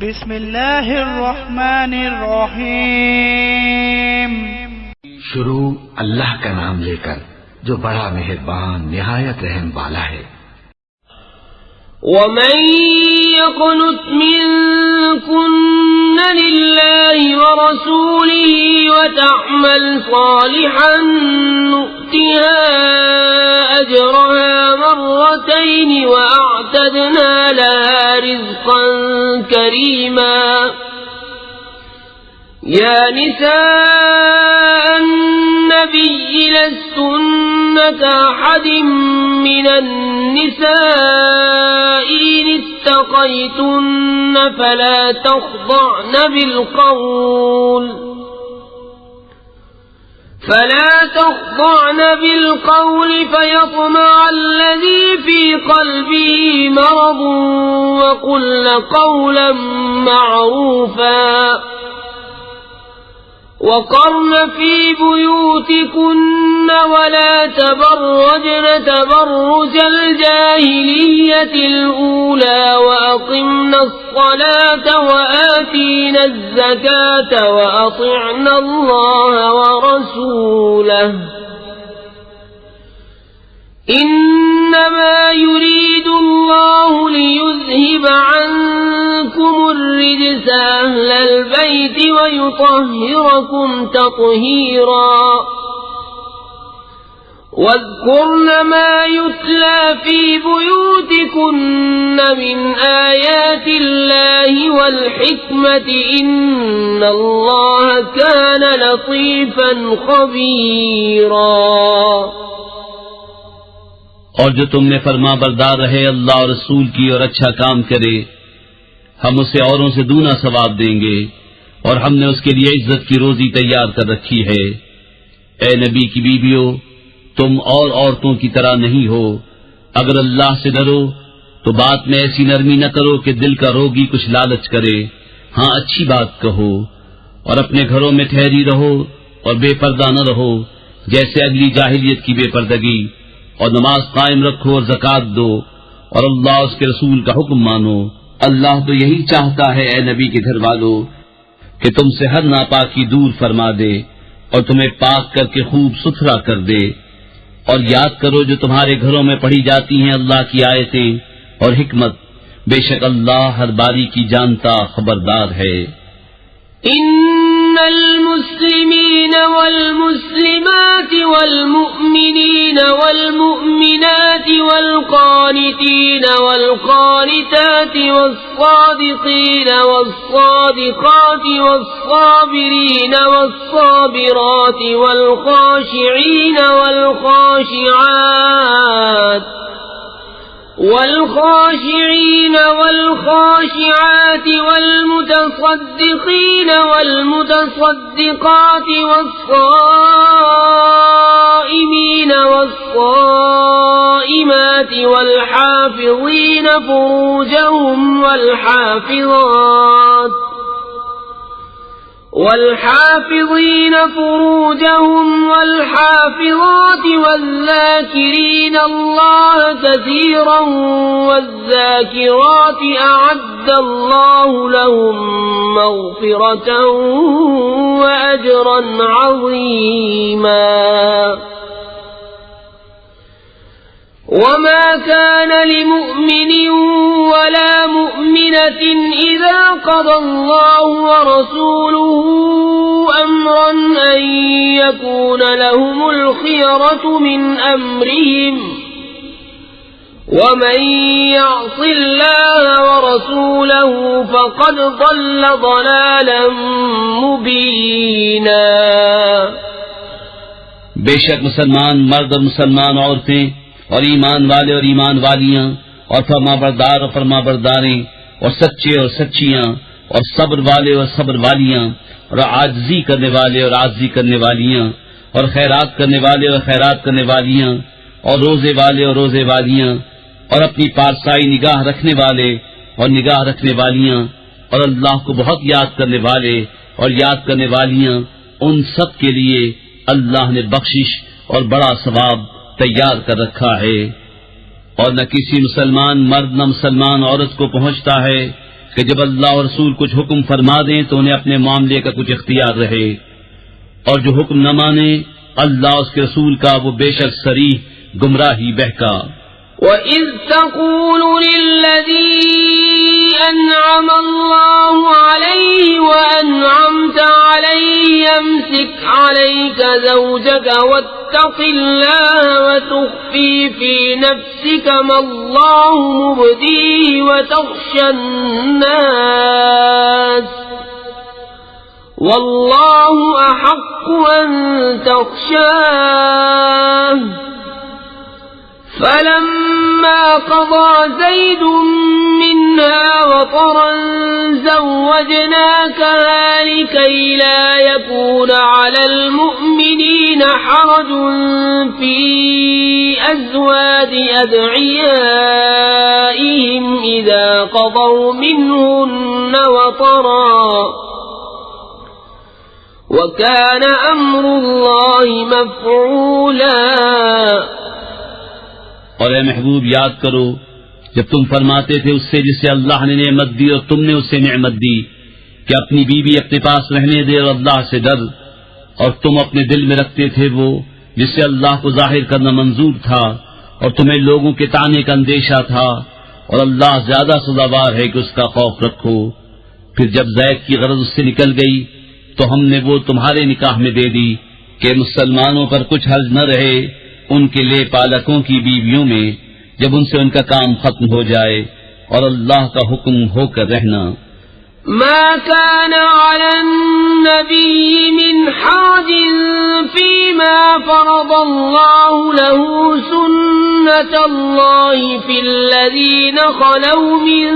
بسم اللہ الرحمن الرحیم۔ شروع اللہ کا نام لے کر جو بڑا مہربان نہایت رحم والا ہے۔ ومن يقنت منكن لله ورسوله وتعمل صالحا نؤتها أجرها مرتين وأعتدنا لها رزقا كريما۔ يا نساء النبي لستن كأحد من النساء إن اتقيتن فلا تخضعن بالقول فيطمع الذي في قلبه مرض وقلن قولا معروفا وقرن في بيوتكن ولا تبرجن تبرج الجاهلية الأولى وأقمن الصلاة وآتينا الزكاة وأطعنا الله ورسوله إنما يريد الله ليذهب عنكم الرجس أهل البيت ويطهركم تطهيرا۔ واذكرن ما يتلى في بيوتكن من آيات الله والحكمة إن الله كان لطيفا خبيرا۔ اور جو تم میں فرما بردار رہے اللہ اور رسول کی اور اچھا کام کرے ہم اسے اوروں سے دونا ثواب دیں گے، اور ہم نے اس کے لیے عزت کی روزی تیار کر رکھی ہے۔ اے نبی کی بیویوں، تم اور عورتوں کی طرح نہیں ہو، اگر اللہ سے ڈرو تو بات میں ایسی نرمی نہ کرو کہ دل کا روگی کچھ لالچ کرے، ہاں اچھی بات کہو، اور اپنے گھروں میں ٹھہری رہو اور بے پردہ نہ رہو جیسے اگلی جاہلیت کی بے پردگی، اور نماز قائم رکھو اور زکوٰۃ دو، اور اللہ اس کے رسول کا حکم مانو۔ اللہ تو یہی چاہتا ہے اے نبی کے گھر والو کہ تم سے ہر ناپاکی دور فرما دے اور تمہیں پاک کر کے خوب ستھرا کر دے، اور یاد کرو جو تمہارے گھروں میں پڑھی جاتی ہیں اللہ کی آیتیں اور حکمت، بے شک اللہ ہر باری کی جانتا خبردار ہے۔ إن المسلمين والمسلمات والمؤمنين والمؤمنات والقانتين والقانتات والصادقين والصادقات والصابرين والصابرات والخاشعين والخاشعين والخاشعات والمتصدقين والمتصدقات والصائمين والصائمات والحافظين فروجهم والحافظات والذاكرين الله كثيرا والذاكرات أعد الله لهم مغفرة وأجرا عظيما۔ وما كان لمؤمن ولا مؤمنة إذا قضى الله ورسوله أمرا أن يكون لهم الخيرة من أمرهم ومن يعص الله ورسوله فقد ضل ضلالا مبينا۔ بے شک مسلمان مرد اور مسلمان عورتیں اور ایمان والے اور ایمان والیاں اور فرما بردار اور فرما برداریں اور سچے اور سچیاں اور صبر والے اور صبر والیاں اور عاجزی کرنے والے اور عاجزی کرنے والیاں اور خیرات کرنے والے اور خیرات کرنے والیاں اور روزے والے اور روزے والیاں اور اپنی پارسائی نگاہ رکھنے والے اور نگاہ رکھنے والیاں اور اللہ کو بہت یاد کرنے والے اور یاد کرنے والیاں، ان سب کے لیے اللہ نے بخشش اور بڑا ثواب تیار کر رکھا ہے۔ اور نہ کسی مسلمان مرد نہ مسلمان عورت کو پہنچتا ہے کہ جب اللہ اور رسول کچھ حکم فرما دیں تو انہیں اپنے معاملے کا کچھ اختیار رہے، اور جو حکم نہ مانے اللہ اس کے رسول کا وہ بے شک صریح گمراہی بہکا۔ وَإِذْ تَقُولُ لِلَّذِي أَنْعَمَ اللَّهُ عَلَيْهِ وَأَنْعَمْتَ عَلَيْهِ أَمْسِكْ عَلَيْكَ زَوْجَكَ وَاتَّقِ اللَّهَ وَتُخْفِي فِي نَفْسِكَ مَا اللَّهُ مُبْدِيهِ وَتَخْشَى النَّاسَ وَاللَّهُ أَحَقُّ أَن تَخْشَاهُ فَلَمَّا قَضَى زَيْدٌ مِّنْهَا وَطَرًا زَوَّجْنَاكَهَا لِكَيْ لَا يَكُونَ عَلَى الْمُؤْمِنِينَ حَرَجٌ فِي أَزْوَاجِ أَدْعِيَائِهِمْ إِذَا قَضَوْا مِنْهُنَّ وَطَرًا وَكَانَ أَمْرُ اللَّهِ مَفْعُولًا۔ اور اے محبوب یاد کرو جب تم فرماتے تھے اس سے جسے اللہ نے نعمت دی اور تم نے اسے نعمت دی کہ اپنی بیوی اپنے پاس رہنے دے اور اللہ سے ڈر، اور تم اپنے دل میں رکھتے تھے وہ جسے اللہ کو ظاہر کرنا منظور تھا اور تمہیں لوگوں کے طعنے کا اندیشہ تھا، اور اللہ زیادہ سزاوار ہے کہ اس کا خوف رکھو۔ پھر جب زید کی غرض اس سے نکل گئی تو ہم نے وہ تمہارے نکاح میں دے دی کہ مسلمانوں پر کچھ حرج نہ رہے ان کے لے پالکوں کی بیویوں میں جب ان سے ان کا کام ختم ہو جائے، اور اللہ کا حکم ہو کر رہنا۔ ما كان على النبي من حرج فيما فرض الله له سنة الله في الذين خلوا من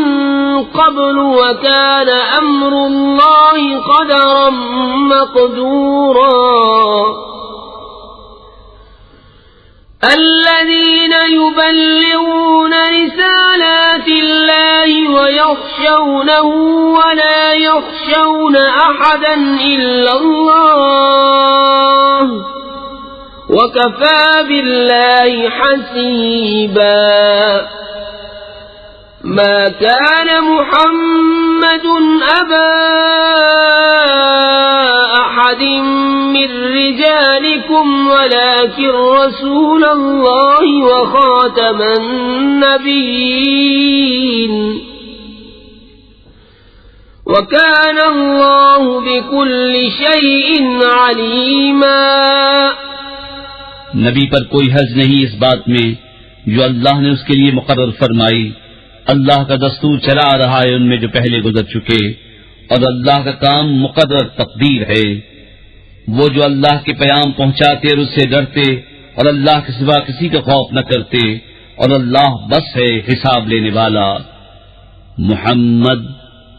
قبل وكان أمر الله قدرا مقدورا۔ الذين يبلغون رسالات الله ويخشونه ولا يخشون أحدا إلا الله وكفى بالله حسيبا۔ ما كان محمد أبا أحد من رجالكم ولكن رسول الله وخاتم النبيين وكان الله بكل شيء عليما۔ نبی پر کوئی حرج نہیں اس بات میں جو اللہ نے اس کے لیے مقرر فرمائی، اللہ کا دستور چلا آ رہا ہے ان میں جو پہلے گزر چکے، اور اللہ کا کام مقرر تقدیر ہے۔ وہ جو اللہ کے پیام پہنچاتے اور اس سے ڈرتے اور اللہ کے سوا کسی کا خوف نہ کرتے، اور اللہ بس ہے حساب لینے والا۔ محمد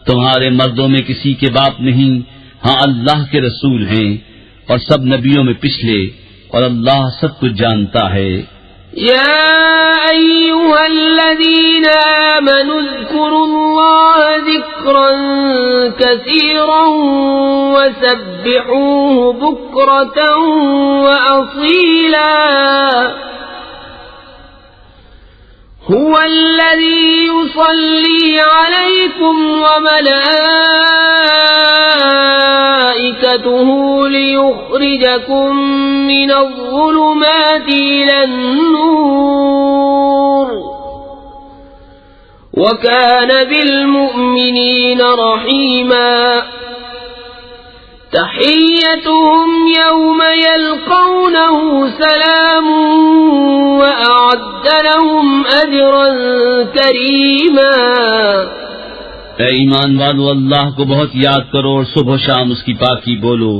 تمہارے مردوں میں کسی کے باپ نہیں، ہاں اللہ کے رسول ہیں اور سب نبیوں میں پچھلے، اور اللہ سب کچھ جانتا ہے۔ يا أيها الذين آمنوا اذكروا الله ذكرا كثيرا وسبحوه بكرة وأصيلا۔ هو الذي يصلي عليكم وملائكته ليخرجكم من الظلمات إلى النور وكان بالمؤمنين رحيما۔ تحيتهم يوم يلقونه سلام وأعد لهم أجرا كريما۔ اے ایمان والو اللہ کو بہت یاد کرو اور صبح و شام اس کی پاکی بولو۔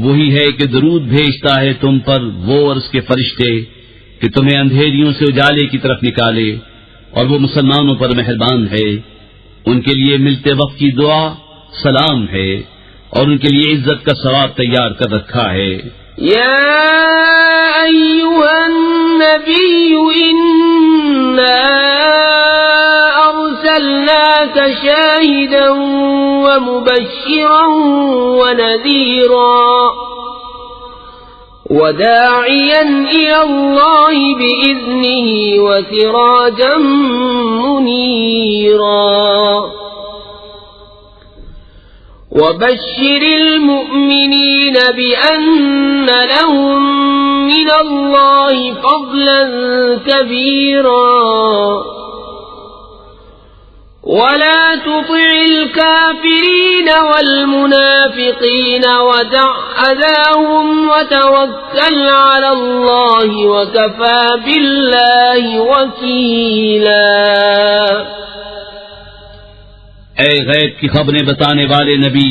وہی ہے کہ درود بھیجتا ہے تم پر وہ اور اس کے فرشتے کہ تمہیں اندھیریوں سے اجالے کی طرف نکالے، اور وہ مسلمانوں پر مہربان ہے۔ ان کے لیے ملتے وقت کی دعا سلام ہے، اور ان کے لیے عزت کا ثواب تیار کر رکھا ہے۔ یا ایھا النبی انا ارسلناک شاہدا ومبشرا ونذیرا وداعیا الی اللہ بإذنہ وسراجا منیرا۔ وبشر المؤمنين بأن لهم من الله فضلا كبيرا ولا تطع الكافرين والمنافقين ودع أذاهم وتوكل على الله وكفى بالله وكيلا۔ اے غیب کی خبریں بتانے والے نبی،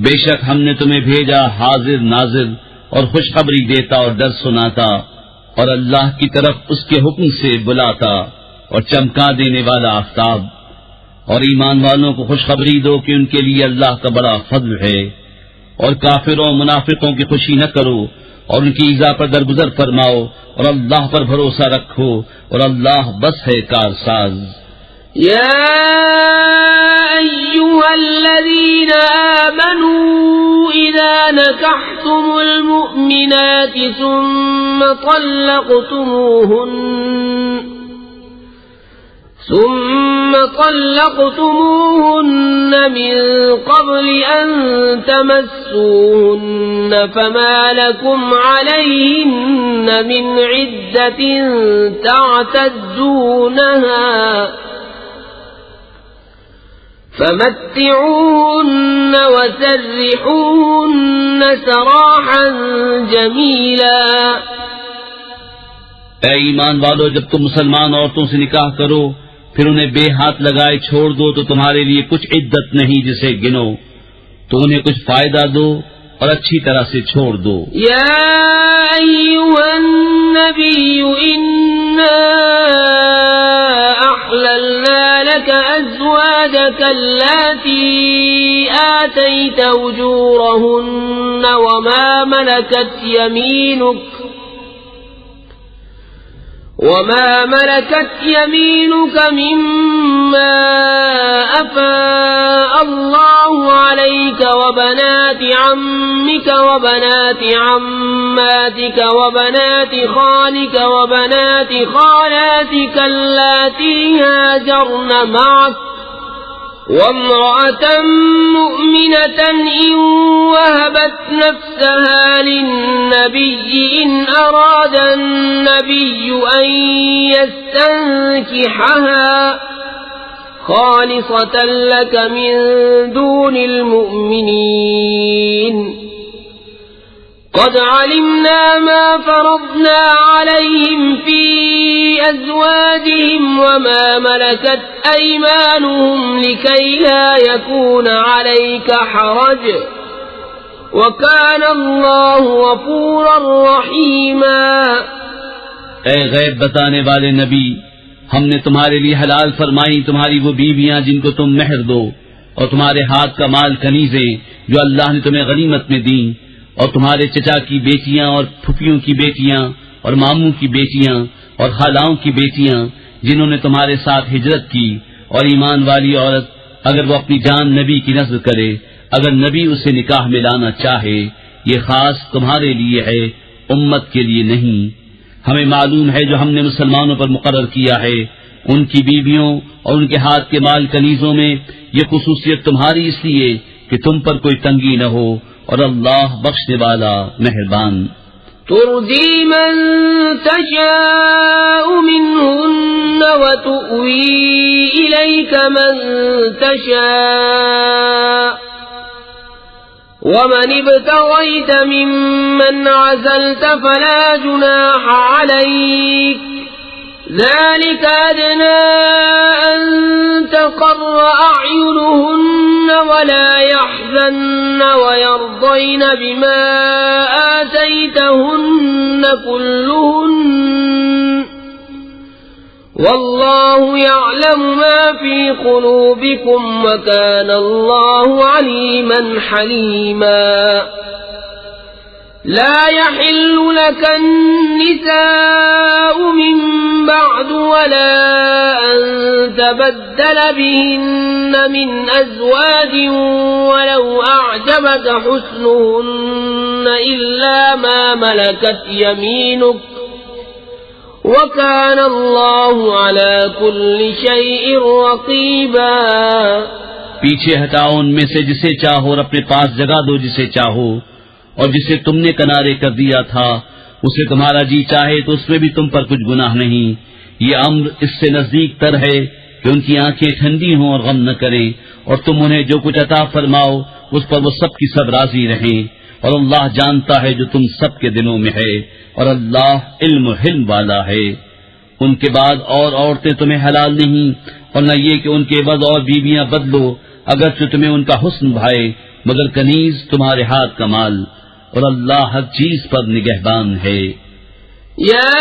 بے شک ہم نے تمہیں بھیجا حاضر ناظر اور خوشخبری دیتا اور ڈر سناتا اور اللہ کی طرف اس کے حکم سے بلاتا اور چمکا دینے والا آفتاب، اور ایمان والوں کو خوشخبری دو کہ ان کے لیے اللہ کا بڑا فضل ہے، اور کافروں منافقوں کی خوشی نہ کرو اور ان کی ایذا پر درگزر فرماؤ اور اللہ پر بھروسہ رکھو اور اللہ بس ہے کارساز۔ يا أيها الذين آمنوا إذا نكحتم المؤمنات ثم طلقتموهن من قبل أن تمسوهن فما لكم عليهن من عدة تعتدونها فمتعوهن وسرحوهن سراحا جميلا۔ اے ایمان والو، جب تم مسلمان عورتوں سے نکاح کرو پھر انہیں بے ہاتھ لگائے چھوڑ دو تو تمہارے لیے کچھ عدت نہیں جسے گنو، تو انہیں کچھ فائدہ دو اور اچھی طرح سے چھوڑ دو۔ یا ایھا النبی انا احللنا لك ازواجك اللاتي آتيت اجورهن وما ملكت يمينك مما أفاء الله عليك وبنات عمك وبنات عماتك وبنات خالك وبنات خالاتك اللاتي هاجرن معك وامرأة مؤمنة إن وهبت نفسها للنبي إن أراد النبي أن يستنكحها خالصة لك من دون المؤمنين قد علمنا ما فرضنا عليهم في أزواجهم وما ملكت أيمانهم لكي لا يكون عليك حرج وكان الله غفورا رحيما۔ اے غیب بتانے والے نبی، ہم نے تمہارے لیے حلال فرمائی تمہاری وہ بیویاں جن کو تم مہر دو، اور تمہارے ہاتھ کا مال کنیزیں جو اللہ نے تمہیں غنیمت میں دیں، اور تمہارے چچا کی بیٹیاں اور پھپھیوں کی بیٹیاں اور ماموں کی بیٹیاں اور خالاؤں کی بیٹیاں جنہوں نے تمہارے ساتھ ہجرت کی، اور ایمان والی عورت اگر وہ اپنی جان نبی کی نذر کرے اگر نبی اسے نکاح میں لانا چاہے، یہ خاص تمہارے لیے ہے، امت کے لیے نہیں۔ ہمیں معلوم ہے جو ہم نے مسلمانوں پر مقرر کیا ہے، ان کی بیویوں اور ان کے ہاتھ کے مال کنیزوں میں یہ خصوصیت تمہاری اس لیے کہ تم پر کوئی تنگی نہ ہو، اور اللہ بخشنے والا مہربان۔ ترجی من تشاء منهن وتؤوی الیک من تشاء ومن ابتغیت ممن عزلت فلا جناح علیک ذلك أدنى أن تقر أعينهن ولا يحزن ويرضين بما آتيتهن كلهن والله يعلم ما في قلوبكم وكان الله عليما حليما۔ لا يحل لك النساء من بعد ولا أن تبدل بهن من أزواج ولو أعجبك حسنهن إلا ما ملكت يمينك وكان الله على كل شيء رقيبا۔ پیچھے ہٹاؤ ان میں سے جسے چاہو اور اپنے پاس جگہ دو جسے چاہو، اور جسے تم نے کنارے کر دیا تھا اسے تمہارا جی چاہے تو اس میں بھی تم پر کچھ گناہ نہیں۔ یہ امر اس سے نزدیک تر ہے کہ ان کی آنکھیں ٹھنڈی ہوں اور غم نہ کریں، اور تم انہیں جو کچھ عطا فرماؤ اس پر وہ سب کی سب راضی رہیں، اور اللہ جانتا ہے جو تم سب کے دلوں میں ہے، اور اللہ علم و حلم والا ہے۔ ان کے بعد اور عورتیں تمہیں حلال نہیں، اور نہ یہ کہ ان کے عوض اور بیویاں بدلو، اگرچہ تمہیں ان کا حسن بھائے، مگر کنیز تمہارے ہاتھ کا مال، اور اللہ ہر چیز پر نگہبان ہے۔ يا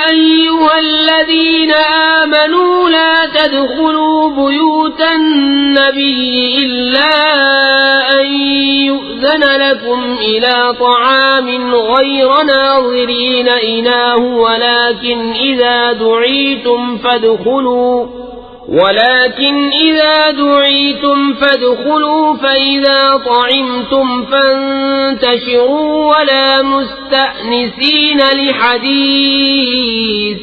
أيها الذين آمنوا لا تدخلوا بيوت النبي إلا أن يؤذن لكم إلى طعام غير ناظرين إناه ولكن إذا دعيتم فادخلوا فإذا طعمتم فانتشروا ولا مستأنسين لحديث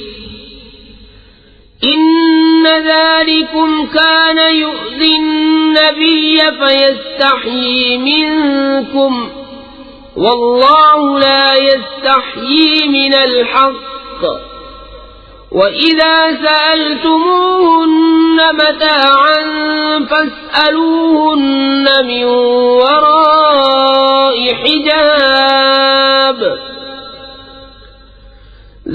إن ذلكم كان يؤذي النبي فيستحيي منكم والله لا يستحيي من الحق وَإِذَا سَأَلْتُمُوهُنَّ مَتَاعًا فَاسْأَلُوهُنَّ مِنْ وَرَاءِ حِجَابٍ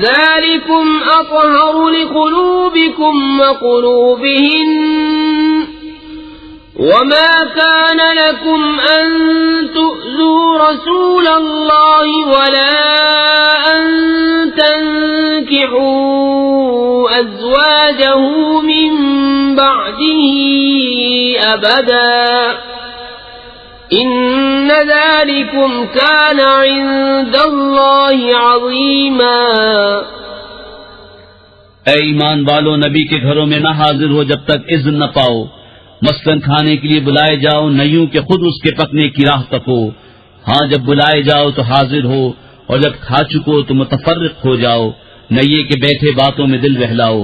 ذَلِكُمْ أَطْهَرُ لِقُلُوبِكُمْ وَقُلُوبِهِنَّ وَمَا كَانَ لَكُمْ أَن تُؤْذُوا رَسُولَ اللَّهِ وَلَا أَن تنكحوا أزواجه من بعده أبدا إن ذلكم كان عند الله عظيما۔ اے ایمان والو، نبی کے گھروں میں نہ حاضر ہو جب تک اذن نہ پاؤ، مثلاً کھانے کے لیے بلائے جاؤ، نہ یوں کہ خود اس کے پکنے کی راہ تکو۔ ہاں جب بلائے جاؤ تو حاضر ہو، اور جب کھا چکو تو متفرق ہو جاؤ، نہ یہ کہ بیٹھے باتوں میں دل بہلاؤ۔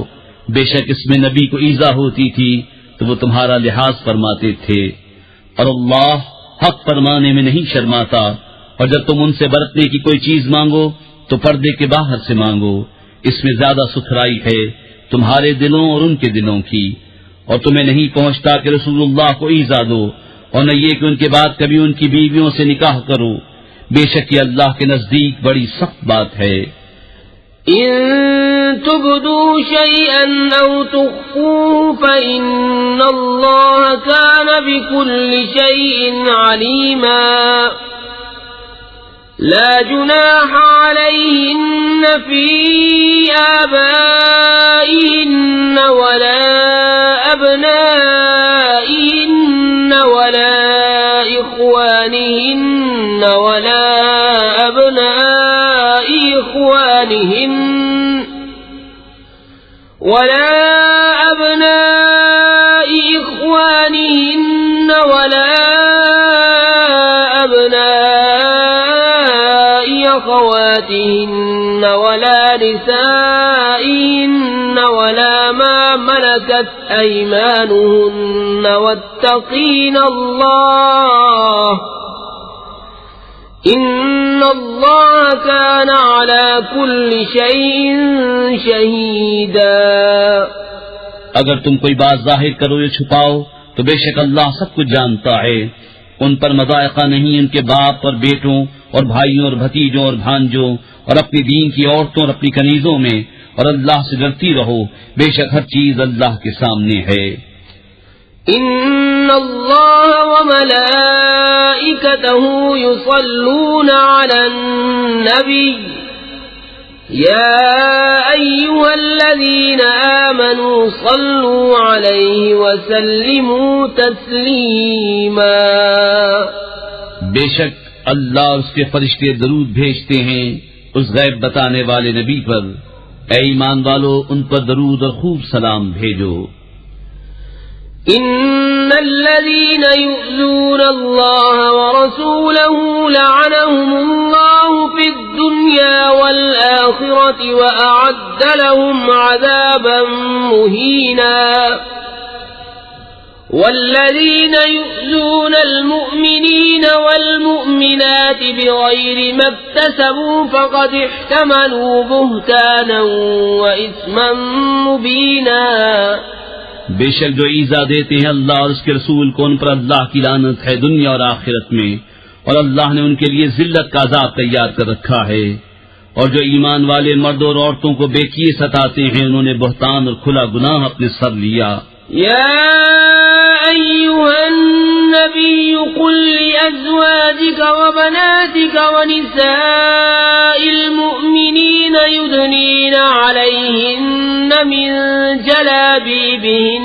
بے شک اس میں نبی کو ایذا ہوتی تھی تو وہ تمہارا لحاظ فرماتے تھے، اور اللہ حق فرمانے میں نہیں شرماتا۔ اور جب تم ان سے برتنے کی کوئی چیز مانگو تو پردے کے باہر سے مانگو، اس میں زیادہ ستھرائی ہے تمہارے دلوں اور ان کے دلوں کی۔ اور تمہیں نہیں پہنچتا کہ رسول اللہ کو ایذا دو، اور نہ یہ کہ ان کے بعد کبھی ان کی بیویوں سے نکاح کرو، بے شک یہ اللہ کے نزدیک بڑی سخت بات ہے۔ إن تبدوا شيئا أو تخفوه فإن الله كان بكل شيء عليما لا جناح عليهن في آبائهن ولا أبنائهن ولا إخوانهن ولا أبناء إخوانهن ولا أبناء إخوانهن ولا أبناء أخواتهن ولا نسائهن ولا ما ملكت أيمانهن واتقين الله إن الله كان على كل شيء شهيدا۔ اگر تم کوئی بات ظاہر کرو یا چھپاؤ تو بے شک اللہ سب کچھ جانتا ہے۔ ان پر مضائقہ نہیں ان کے باپ اور بیٹوں اور بھائیوں اور بھتیجوں اور بھانجوں اور اپنی دین کی عورتوں اور اپنی کنیزوں میں، اور اللہ سے ڈرتی رہو، بے شک ہر چیز اللہ کے سامنے ہے۔ إن الله وملائكته يصلون على النبي يا أيها الذين آمنوا صلوا عليه وسلموا تسليما۔ بے شک اللہ اور اس کے فرشتے درود بھیجتے ہیں اس غیب بتانے والے نبی پر، اے ایمان والو ان پر درود اور خوب سلام بھیجو۔ إن الذين يؤذون الله ورسوله لعنهم الله في الدنيا والآخرة وأعد لهم عذابا مهينا والذين يؤذون المؤمنين والمؤمنات بغير ما اكتسبوا فقد احتملوا بهتانا وإثما مبينا. بے شک جو ایذا دیتے ہیں اللہ اور اس کے رسول کو ان پر اللہ کی لعنت ہے دنیا اور آخرت میں، اور اللہ نے ان کے لیے ذلت کا عذاب تیار کر رکھا ہے. اور جو ایمان والے مردوں اور عورتوں کو بے کیے ستاتے ہیں انہوں نے بہتان اور کھلا گناہ اپنے سر لیا. يا أيها النبي قل لأزواجك وبناتك ونساء المؤمنين يدنين عليهن من جلابيبهن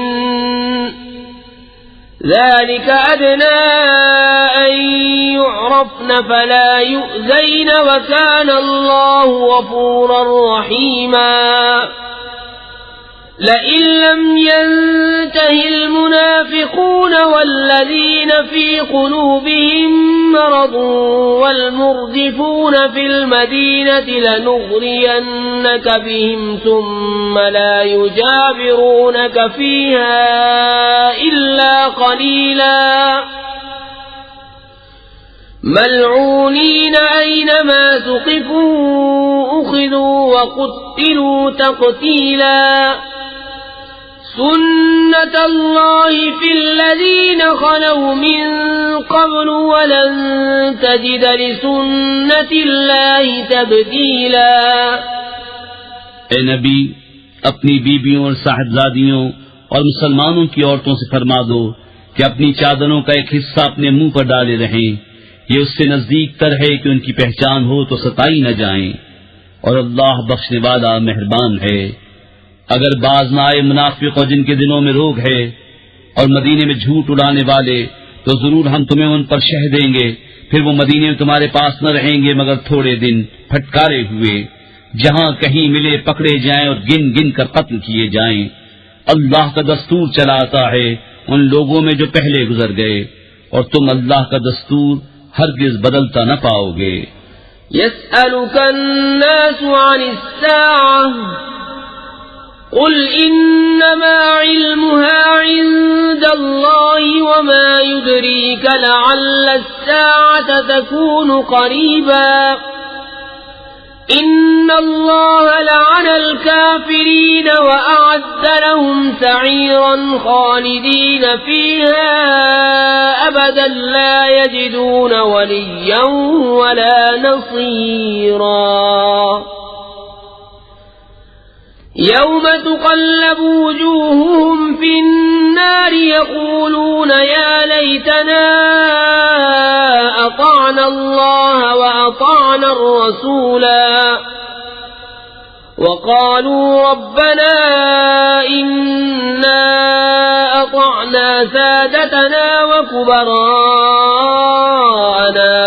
ذلك أدنى أن يعرفن فلا يؤذين وكان الله غفورا رحيما. لئن لم ينته المنافقون والذين في قلوبهم مرض والمرجفون في المدينة لنغرينك بهم ثم لا يجاورونك فيها إلا قليلا ملعونين أينما ثقفوا أخذوا وقتلوا تقتيلا. سنة الله في الذين خلوا من قبل ولن تجد لسنة الله تبديلا. اے نبی اپنی بیویوں اور صاحبزادیوں اور مسلمانوں کی عورتوں سے فرما دو کہ اپنی چادروں کا ایک حصہ اپنے منہ پر ڈالے رہیں، یہ اس سے نزدیک تر ہے کہ ان کی پہچان ہو تو ستائی نہ جائیں، اور اللہ بخشنے والا مہربان ہے. اگر باز نہ آئے منافق اور جن کے دلوں میں روگ ہے اور مدینے میں جھوٹ اڑانے والے تو ضرور ہم تمہیں ان پر شہ دیں گے، پھر وہ مدینے میں تمہارے پاس نہ رہیں گے مگر تھوڑے دن پھٹکارے ہوئے، جہاں کہیں ملے پکڑے جائیں اور گن گن کر قتل کیے جائیں. اللہ کا دستور چلاتا ہے ان لوگوں میں جو پہلے گزر گئے، اور تم اللہ کا دستور ہرگز بدلتا نہ پاؤ گے. يسألك الناس عن الساعة قل إنما علمها عند الله وما يدريك لعل الساعة تكون قريبا. إن الله لعن الكافرين وأعد لهم سعيرا خالدين فيها أبدا لا يجدون وليا ولا نصيرا. يوم تقلب وجوههم في النار يقولون يا ليتنا أطعنا الله وأطعنا الرسولا وقالوا ربنا إنا أطعنا سادتنا وكبراءنا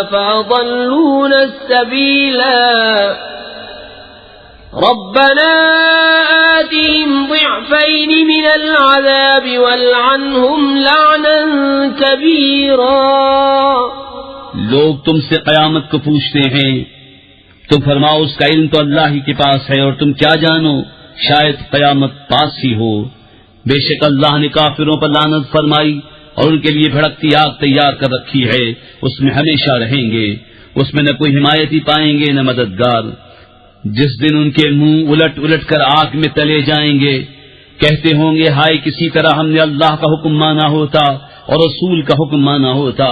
فأضلونا السبيلا ربنا آتهم ضعفين من العذاب والعنهم لعنا كبيرا. لوگ تم سے قیامت کو پوچھتے ہیں، تم فرماؤ اس کا علم تو اللہ ہی کے پاس ہے اور تم کیا جانو شاید قیامت پاس ہی ہو. بے شک اللہ نے کافروں پر لعنت فرمائی اور ان کے لیے بھڑکتی آگ تیار کر رکھی ہے، اس میں ہمیشہ رہیں گے، اس میں نہ کوئی حمایتی پائیں گے نہ مددگار. جس دن ان کے منہ الٹ الٹ کر آگ میں تلے جائیں گے، کہتے ہوں گے ہائے کسی طرح ہم نے اللہ کا حکم مانا ہوتا اور رسول کا حکم مانا ہوتا،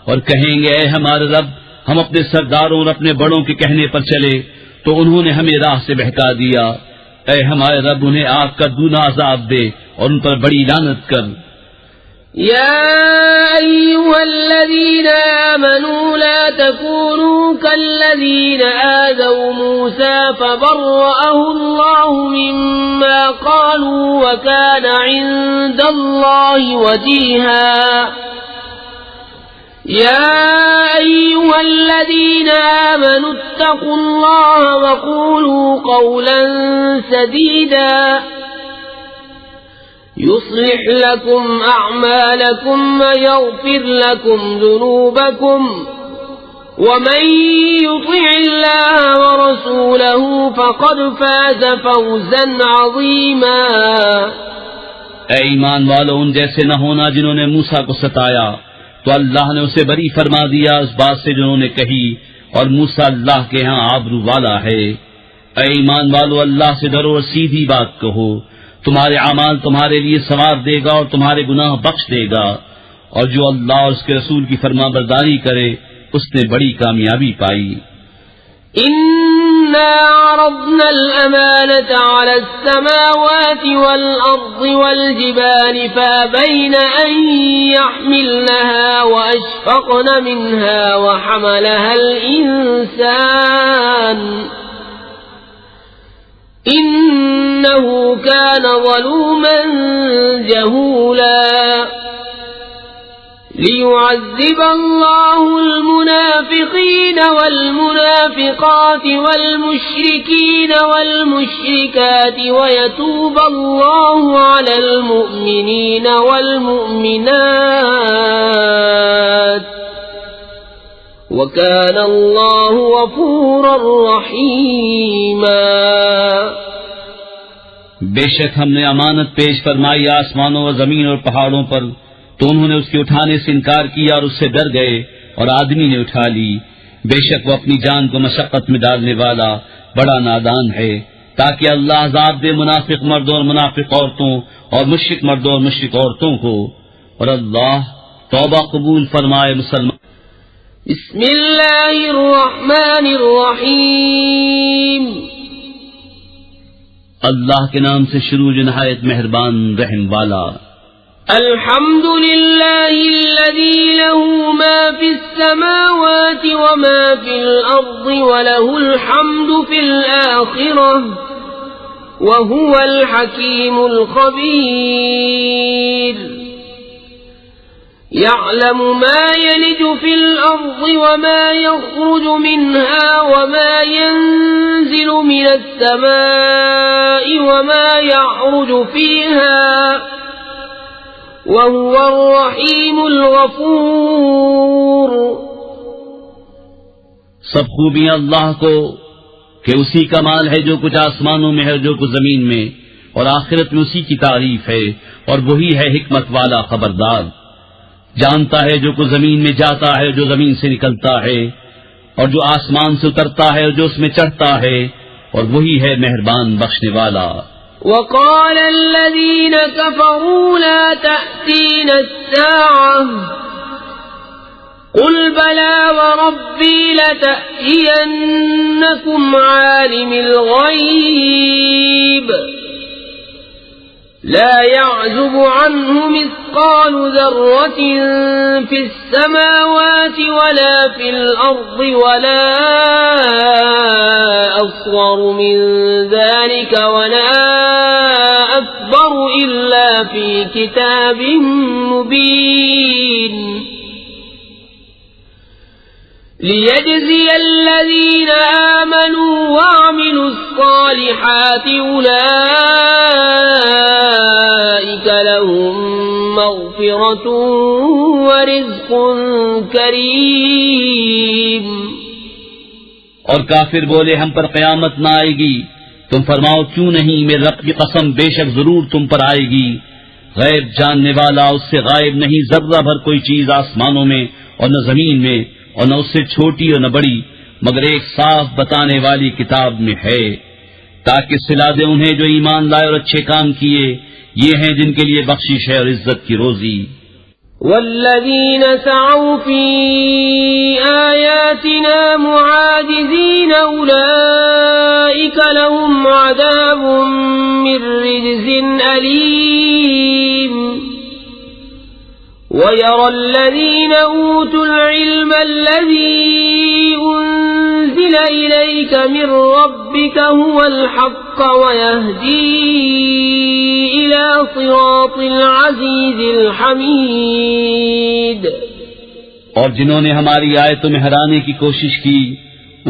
اور کہیں گے اے ہمارے رب ہم اپنے سرداروں اور اپنے بڑوں کے کہنے پر چلے تو انہوں نے ہمیں راہ سے بہکا دیا. اے ہمارے رب انہیں آگ کا دونا عذاب دے اور ان پر بڑی لعنت کر. يا أيها الذين آمنوا لا تكونوا كالذين آذوا موسى فبرأه الله مما قالوا وكان عند الله وجيها. يا أيها الذين آمنوا اتقوا الله وقولوا قولا سديدا يصلح لكم أعمالكم ويغفر لكم ذنوبكم ومن يطع الله ورسوله فقد فاز فوزا عظيما. اے ایمان والو، ان جیسے نہ ہونا جنہوں نے موسیٰ کو ستایا، تو اللہ نے اسے بری فرما دیا اس بات سے جنہوں نے کہی، اور موسیٰ اللہ کے ہاں آبرو والا ہے۔ اے ایمان والو، اللہ سے ڈرو اور سیدھی بات کہو، تمہارے اعمال تمہارے لیے ثواب دے گا اور تمہارے گناہ بخش دے گا، اور جو اللہ اور اس کے رسول کی فرما برداری کرے اس نے بڑی کامیابی پائی۔ إنا عرضنا الأمانة على السماوات والأرض والجبال فأبين أن يحملنها وأشفقن منها وحملها الإنسان إنه كان ظلوما جهولا ليعذب الله المنافقين والمنافقات والمشركين والمشركات ويتوب الله على المؤمنين والمؤمنات وكان الله غفورا رحيما۔ بے شک ہم نے امانت پیش فرمائی آسمانوں و زمین اور پہاڑوں پر، تو انہوں نے اس کے اٹھانے سے انکار کیا اور اس سے ڈر گئے، اور آدمی نے اٹھا لی۔ بے شک وہ اپنی جان کو مشقت میں ڈالنے والا بڑا نادان ہے، تاکہ اللہ عذاب دے منافق مردوں اور منافق عورتوں اور مشرک مردوں اور مشرک عورتوں کو، اور اللہ توبہ قبول فرمائے مسلمان۔ بسم اللہ الرحمن الرحیم۔ اللہ کے نام سے شروع جو نہایت مہربان رحم والا۔ الحمد للہ الذی له ما فی السماوات وما فی الارض وله الحمد فی الآخرة وهو الحکیم الخبیر۔ يعلم ما يلج في الأرض وما يخرج منها وما ينزل من السماء وما يعرج فيها وهو الرحيم الغفور۔ سب خوبیاں اللہ کو کہ اسی کا مال ہے جو کچھ آسمانوں میں ہے جو کچھ زمین میں، اور آخرت میں اسی کی تعریف ہے، اور وہی ہے حکمت والا خبردار۔ جانتا ہے جو کچھ زمین میں جاتا ہے، جو زمین سے نکلتا ہے، اور جو آسمان سے اترتا ہے اور جو اس میں چڑھتا ہے، اور وہی ہے مہربان بخشنے والا۔ وقال الذين كفروا لا تأتينا الساعة قل بلى وربي لتأتينكم عالم الغيب لا يعزب عنه مثقال ذرة في السماوات ولا في الأرض ولا أصغر من ذلك ولا أكبر إلا في كتاب مبين ليجزي الذين آمنوا وعملوا الصالحات أولئك لهم مغفرة ورزق كريم۔ اور کافر بولے ہم پر قیامت نہ آئے گی، تم فرماؤ کیوں نہیں، میرے رب کی قسم بے شک ضرور تم پر آئے گی۔ غیب جاننے والا اس سے غائب نہیں ذرہ بھر کوئی چیز آسمانوں میں اور نہ زمین میں، اور نہ اس سے چھوٹی اور نہ بڑی، مگر ایک صاف بتانے والی کتاب میں ہے، تاکہ صلا دے انہیں جو ایمان لائے اور اچھے کام کیے، یہ ہیں جن کے لیے بخشش ہے اور عزت کی روزی۔ والذین سعوا فی آیاتنا معاجزین اولئک لهم عذاب من رجز علیم۔ وَيَرَى الَّذِينَ أُوتُوا الْعِلْمَ الَّذِي أُنزِلَ إِلَيْكَ مِنْ رَبِّكَ هُوَ الْحَقَّ وَيَهْدِي إِلَى صِرَاطِ الْعَزِيزِ الْحَمِيدِ۔ اور جنہوں نے ہماری آیتوں میں ہرانے کی کوشش کی،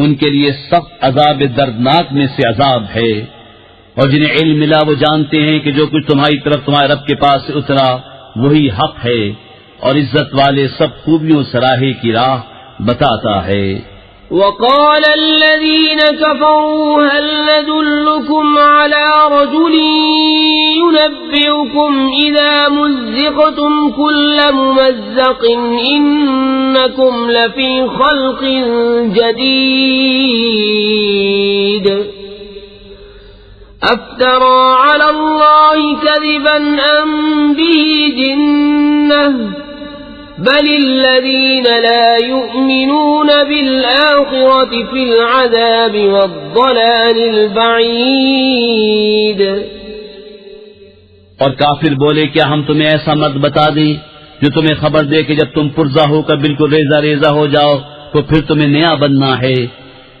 ان کے لیے سخت عذاب دردناک میں سے عذاب ہے۔ اور جنہیں علم ملا وہ جانتے ہیں کہ جو کچھ تمہاری طرف تمہارے رب کے پاس سے اترا وہی حق ہے، اور عزت والے سب خوبیوں سراہے کی راہ بتاتا ہے۔ وقال الذين كفروا هل ندلكم على رجل ينبئكم إذا مزقتم كل ممزق إنكم لفي خلق جديد أفترى على الله كذبا أم به جنة بل الذين لا يؤمنون بالآخرة في العذاب والضلال البعيد. اور کافر بولے کیا ہم تمہیں ایسا مرد بتا دیں جو تمہیں خبر دے کہ جب تم پرزا ہو کر بالکل ریزہ ریزہ ہو جاؤ تو پھر تمہیں نیا بننا ہے؟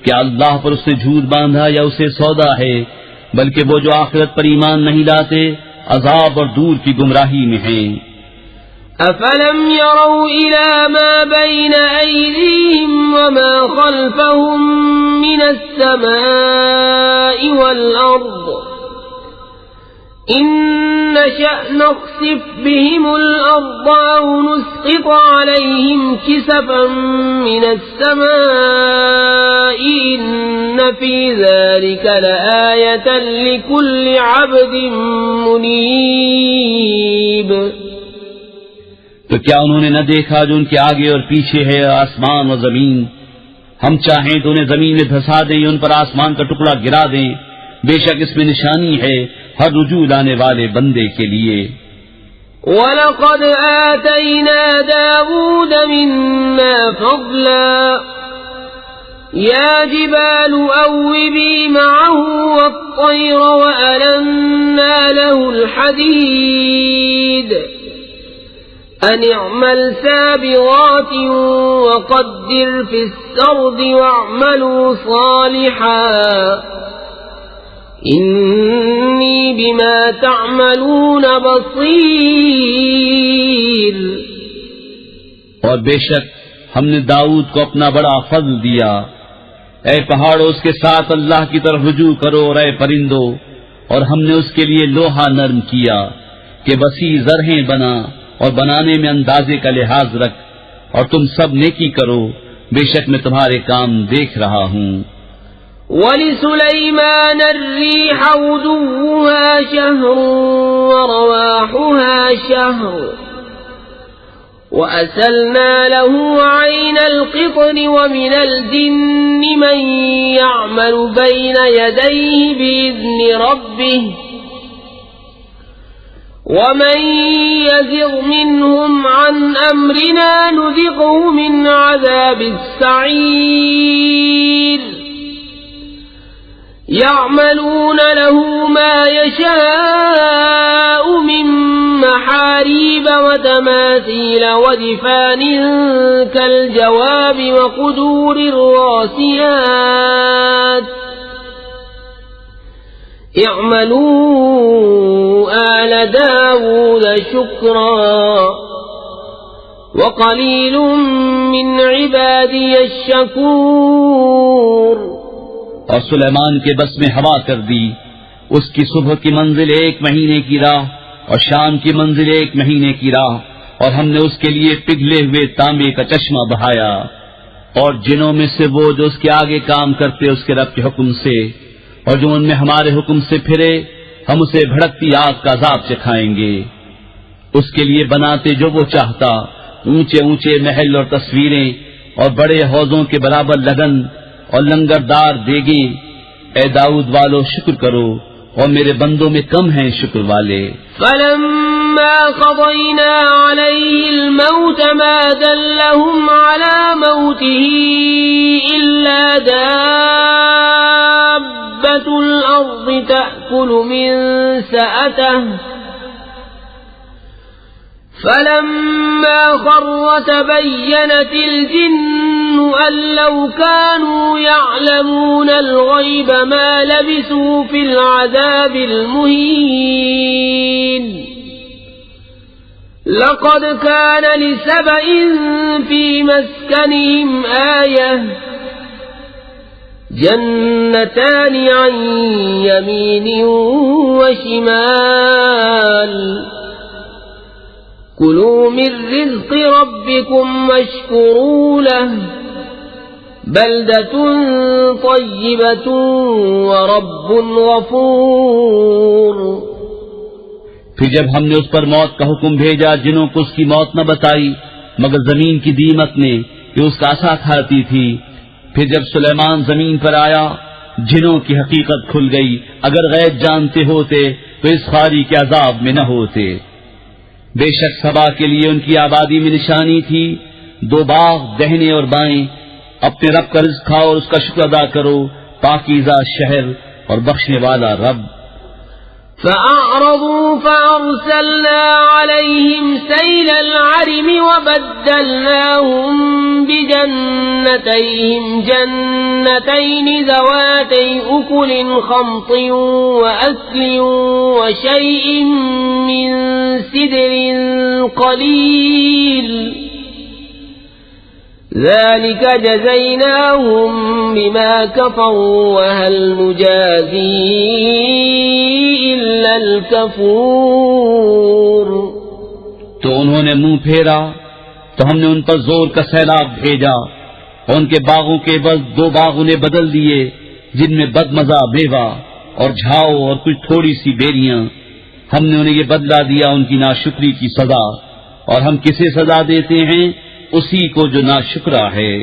کیا اللہ پر اس نے جھوٹ باندھا یا اسے سودا ہے؟ بلکہ وہ جو آخرت پر ایمان نہیں لاتے عذاب اور دور کی گمراہی میں ہیں. أفلم يروا إلى ما بين أيديهم وما خلفهم من السماء والأرض إن نشأ نخسف بهم الأرض أو نسقط عليهم كسفا من السماء إن في ذلك لآية لكل عبد منيب. تو کیا انہوں نے نہ دیکھا جو ان کے آگے اور پیچھے ہے آسمان و زمین؟ ہم چاہیں تو انہیں زمین میں دھسا دیں یا ان پر آسمان کا ٹکڑا گرا دیں. بے شک اس میں نشانی ہے ہر رجوع لانے والے بندے کے لیے. وَلَقَدْ آتَيْنَا دَاوُودَ مِنَّا فَضْلًا يَا جِبَالُ أَوِّبِي مَعَهُ وَالطَّيْرَ وَأَلَنَّا لَهُ الْحَدِيدَ أَنِ اعْمَلْ سَابِغَاتٍ وَقَدِّرْ فِي السَّرْدِ وَاعْمَلُوا صَالِحًا إِنِّي بِمَا تَعْمَلُونَ بَصِيرٌ. اور بے شک ہم نے داؤد کو اپنا بڑا فضل دیا. اے پہاڑوں اس کے ساتھ اللہ کی طرف رجوع کرو، اور اے پرندوں، اور ہم نے اس کے لیے لوہا نرم کیا کہ وسیع زرہیں بنا اور بنانے میں اندازے کا لحاظ رکھ، اور تم سب نیکی کرو، بے شک میں تمہارے کام دیکھ رہا ہوں. وَلِسُلَيْمَانَ الرِّيحَ غُدُوُّهَا شَهْرٌ وَرَوَاحُهَا شَهْرٌ وَأَسَلْنَا لَهُ عَيْنَ الْقِطْرِ وَمِنَ الْجِنِّ مَن يَعْمَلُ بَيْنَ يَدَيْهِ بِإِذْنِ رَبِّهِ وَمَن يَزِغْ مِنْهُمْ عَنْ أَمْرِنَا نُذِقْهُ مِنْ عَذَابِ السَّعِيرِ. يَعْمَلُونَ لَهُ مَا يَشَاءُ مِن مَّحَارِيبَ وَتَمَاثِيلَ وَجِفَانٍ كَالْجَوَابِ وَقُدُورٍ رَّاسِيَاتٍ اعملوا آل داود شكرا وقليل من عبادي الشكور. اور سلیمان کے بس میں ہوا کر دی، اس کی صبح کی منزل 1 مہینے کی راہ اور شام کی منزل 1 مہینے کی راہ، اور ہم نے اس کے لیے پگھلے ہوئے تانبے کا چشمہ بہایا. اور جنوں میں سے وہ جو اس کے آگے کام کرتے اس کے رب کے حکم سے، اور جو ان میں ہمارے حکم سے پھرے ہم اسے بھڑکتی آگ کا عذاب چکھائیں گے. اس کے لیے بناتے جو وہ چاہتا، اونچے اونچے محل اور تصویریں اور بڑے حوضوں کے برابر لگن اور لنگردار دیگیں. اے داؤد والو شکر کرو، اور میرے بندوں میں کم ہیں شکر والے. فَلَمَّا قَضَيْنَا عَلَيْهِ الْمَوْتَ مَا دَلَّهُمْ عَلَى مَوْتِهِ إِلَّا دَابَّةُ الْأَرْضِ تَأْكُلُ مِنْ سَأَتَهُ فَلَمَّا خَرَّ تَبَيَّنَتِ الْجِنُّ أَن لَّوْ كَانُوا يَعْلَمُونَ الْغَيْبَ مَا لَبِثُوا فِي الْعَذَابِ الْمُهِينِ. لَقَدْ كَانَ لِسَبَإٍ فِي مَسْكَنِهِمْ آيَةٌ جَنَّتَانِ عَن يَمِينٍ وَشِمَالٍ كُلُوا مِن رِّزْقِ رَبِّكُمْ وَاشْكُرُوا لَهُ بَلْدَةٌ طَيِّبَةٌ وَرَبٌّ غَفُورٌ. پھر جب ہم نے اس پر موت کا حکم بھیجا جنوں کو اس کی موت نہ بتائی مگر زمین کی دیمک نے کہ اس کا عصا کھاتی تھی. پھر جب سلیمان زمین پر آیا جنوں کی حقیقت کھل گئی. اگر غیب جانتے ہوتے تو اس خواری کے عذاب میں نہ ہوتے. بے شک سبا کے لیے ان کی آبادی میں نشانی تھی 2 باغ دہنے اور بائیں. اپنے رب کا رزق کھاؤ اور اس کا شکر ادا کرو. پاکیزہ شہر اور بخشنے والا رب. فأعرضوا فأرسلنا عليهم سيل العرم وبدلناهم بجنتيهم جنتين ذواتي أكل خمط وأكل وشيء من سدر قليل ذلك جزيناهم بما كفروا وهل نجازي إلا الكفور. تو انہوں نے منہ پھیرا تو ہم نے ان پر زور کا سیلاب بھیجا اور ان کے باغوں کے بس 2 باغ انہیں بدل دیے جن میں بدمزہ میوہ اور جھاؤ اور کچھ تھوڑی سی بیریاں. ہم نے انہیں یہ بدلہ دیا ان کی ناشکری کی سزا. اور ہم کسے سزا دیتے ہیں؟ اسی کو جو ناشکرا ہے.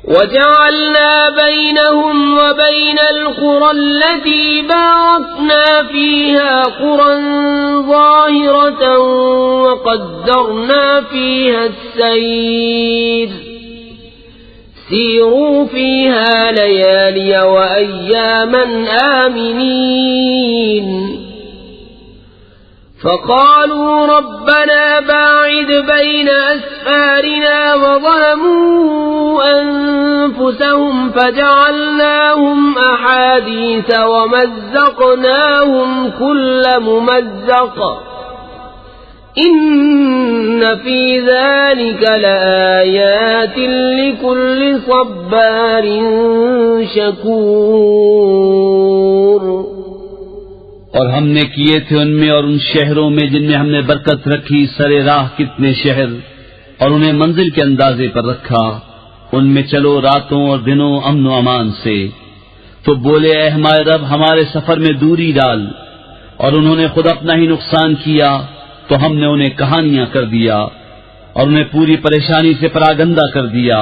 وجعلنا بينهم وبين القرى التي باركنا فيها قرى ظاهرة وقدرنا فيها السير سيروا فيها ليالي وأياما آمنين. فقالوا ربنا باعد بين أسفارنا وظلموا أنفسهم فجعلناهم أحاديث ومزقناهم كل ممزق إن في ذلك لآيات لكل صبار شكور. اور ہم نے کیے تھے ان میں اور ان شہروں میں جن میں ہم نے برکت رکھی سرے راہ کتنے شہر اور انہیں منزل کے اندازے پر رکھا. ان میں چلو راتوں اور دنوں امن و امان سے. تو بولے اے ہمارے رب ہمارے سفر میں دوری ڈال. اور انہوں نے خود اپنا ہی نقصان کیا تو ہم نے انہیں کہانیاں کر دیا اور انہیں پوری پریشانی سے پراگندہ کر دیا.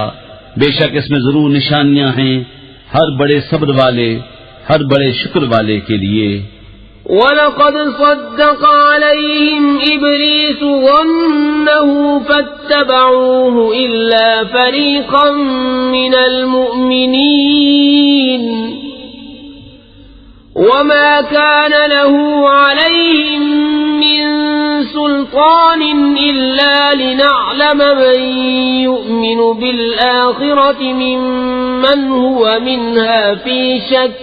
بے شک اس میں ضرور نشانیاں ہیں ہر بڑے صبر والے ہر بڑے شکر والے کے لیے. وَلَقَدْ صَدَّقَ عَلَيْهِمْ إِبْلِيسُ ظَنَّهُ فَاتَّبَعُوهُ إِلَّا فَرِيقًا مِّنَ الْمُؤْمِنِينَ وَمَا كَانَ لَهُ عَلَيْهِمْ مِّن سُلْطَانٍ إِلَّا لِنَعْلَمَ مَن يُؤْمِنُ بِالْآخِرَةِ مِمَّنْ هُوَ مِنْهَا فِي شَكٍّ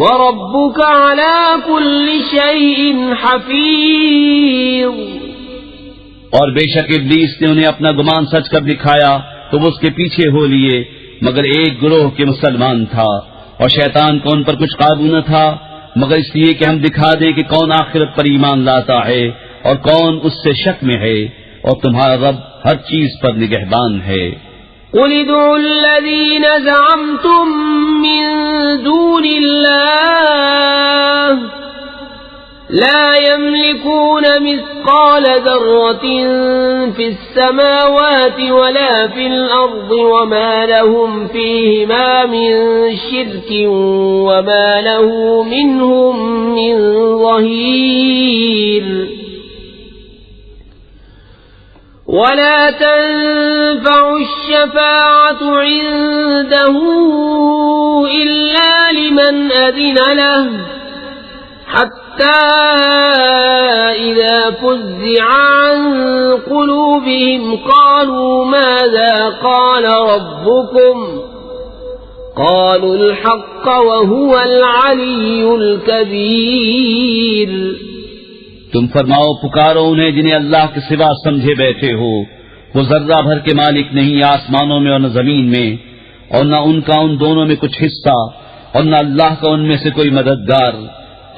وَرَبُّكَ عَلَى كُلِّ شَيْءٍ حَفِيظٌ. اور بے شک ابلیس نے انہیں اپنا گمان سچ کر دکھایا تو وہ اس کے پیچھے ہو لیے مگر ایک گروہ کے مسلمان تھا اور شیطان کو ان پر کچھ قابو نہ تھا مگر اس لیے کہ ہم دکھا دیں کہ کون آخرت پر ایمان لاتا ہے اور کون اس سے شک میں ہے اور تمہارا رب ہر چیز پر نگہبان ہے. قل ادعوا الذين زعمتم من دون الله لا يملكون مثقال ذرة في السماوات ولا في الأرض وما لهم فيهما من شرك وما له منهم من ظهير. ولا تنفع الشفاعة عنده إلا لمن أذن له حتى إذا فزع عن قلوبهم قالوا ماذا قال ربكم قالوا الحق وهو العلي الكبير. تم فرماؤ پکارو انہیں جنہیں اللہ کے سوا سمجھے بیٹھے ہو. وہ ذرہ بھر کے مالک نہیں آسمانوں میں اور نہ زمین میں اور نہ ان کا ان دونوں میں کچھ حصہ اور نہ اللہ کا ان میں سے کوئی مددگار.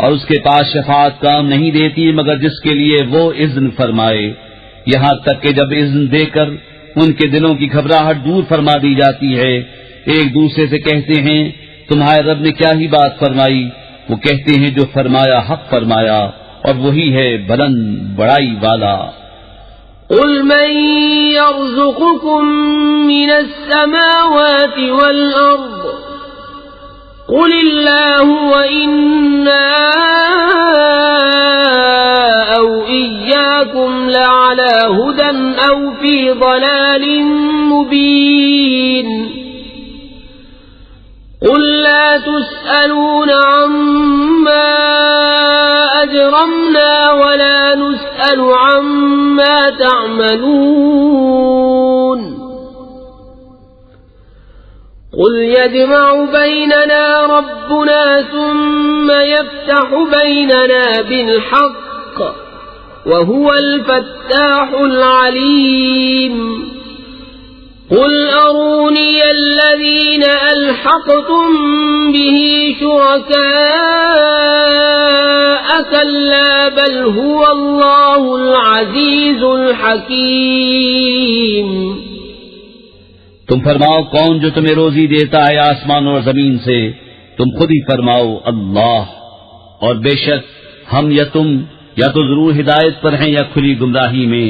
اور اس کے پاس شفاعت کام نہیں دیتی مگر جس کے لیے وہ اذن فرمائے. یہاں تک کہ جب اذن دے کر ان کے دلوں کی گھبراہٹ دور فرما دی جاتی ہے ایک دوسرے سے کہتے ہیں تمہارے رب نے کیا ہی بات فرمائی. وہ کہتے ہیں جو فرمایا حق فرمایا اور وہی ہے بلند بڑائی والا۔ قل من يرزقكم من السماوات والأرض قل الله وإنا أو إياكم لعلى هدى أو في ضلال مبين قل لا تسألون عما أجرمنا ولا نسأل عما تعملون قل يجمع بيننا ربنا ثم يفتح بيننا بالحق وهو الفتاح العليم قل أروني الذين ألحقتم به شركاء كلا بل هو الله العزيز الحكيم۔ تم فرماؤ کون جو تمہیں روزی دیتا ہے آسمان اور زمین سے؟ تم خود ہی فرماؤ اللہ، اور بے شک ہم یا تم یا تو ضرور ہدایت پر ہیں یا کھلی گمراہی میں۔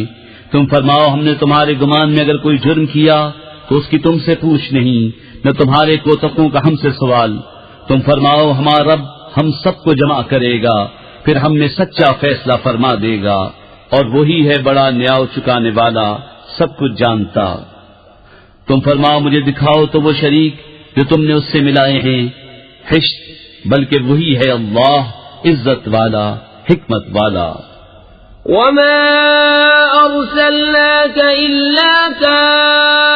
تم فرماؤ ہم نے تمہارے گمان میں اگر کوئی جرم کیا تو اس کی تم سے پوچھ نہیں، نہ تمہارے کوتکوں کا ہم سے سوال۔ تم فرماؤ ہمارا رب ہم سب کو جمع کرے گا، پھر ہم میں سچا فیصلہ فرما دے گا، اور وہی ہے بڑا نیاؤ چکانے والا، سب کچھ جانتا۔ تم فرماؤ مجھے دکھاؤ تو وہ شریک جو تم نے اس سے ملائے ہیں، حشت بلکہ وہی ہے اللہ عزت والا حکمت والا۔ وما أرسلناك إلا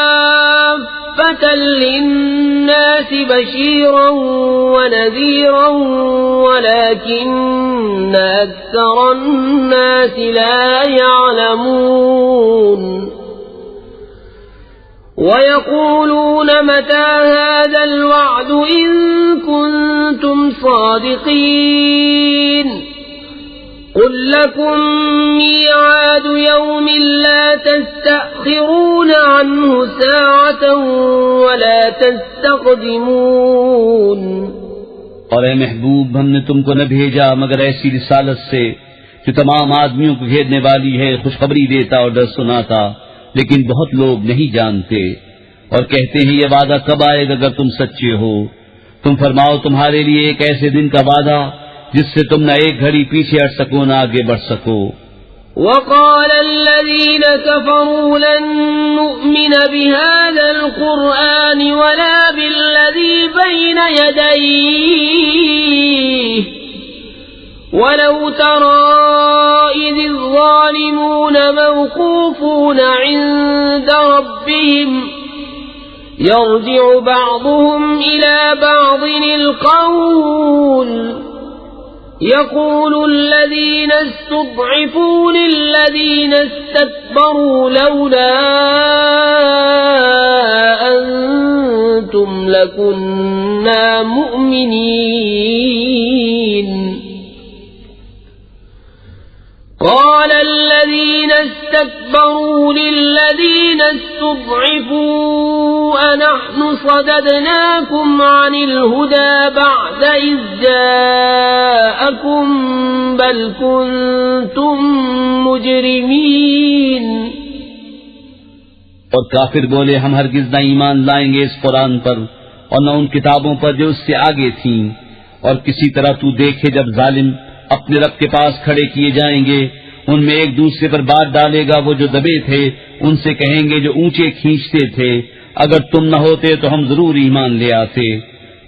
كافة للناس بشيرا ونذيرا ولكن أكثر الناس لا يعلمون ويقولون متى هذا الوعد إن كنتم صادقين قل لكم ميعاد يوم لا تستأخرون عنه ساعة ولا تستقدمون۔ اور اے محبوب ہم نے تم کو نہ بھیجا مگر ایسی رسالت سے جو تمام آدمیوں کو گھیرنے والی ہے، خوشخبری دیتا اور ڈر سناتا، لیکن بہت لوگ نہیں جانتے اور کہتے ہیں یہ وعدہ کب آئے گا اگر تم سچے ہو۔ تم فرماؤ تمہارے لیے ایک ایسے دن کا وعدہ جس سے تم نہ ایک گھڑی پیچھے ہٹ سکو نہ آگے بڑھ سکو۔ وقال الذين كفروا لن نؤمن بهذا القرآن ولا بالذي بين يديه ولو ترى إذ الظالمون موقوفون عند ربهم يرجع بعضهم إلى بعض القول يقول الذين استضعفوا للذين استكبروا لولا أنتم لكنا مؤمنين قال الذين استكبروا للذين استضعفوا أنحن صددناكم عن الهدى بعد إذ جاءكم بل كنتم مجرمين۔ اور کافر بولے ہم ہرگز نہ ایمان لائیں گے اس قرآن پر اور نہ ان کتابوں پر جو اس سے آگے تھیں، اور کسی طرح تو دیکھے جب ظالم اپنے رب کے پاس کھڑے کیے جائیں گے، ان میں ایک دوسرے پر بات ڈالے گا، وہ جو دبے تھے ان سے کہیں گے جو اونچے کھینچتے تھے اگر تم نہ ہوتے تو ہم ضرور ایمان لے آتے۔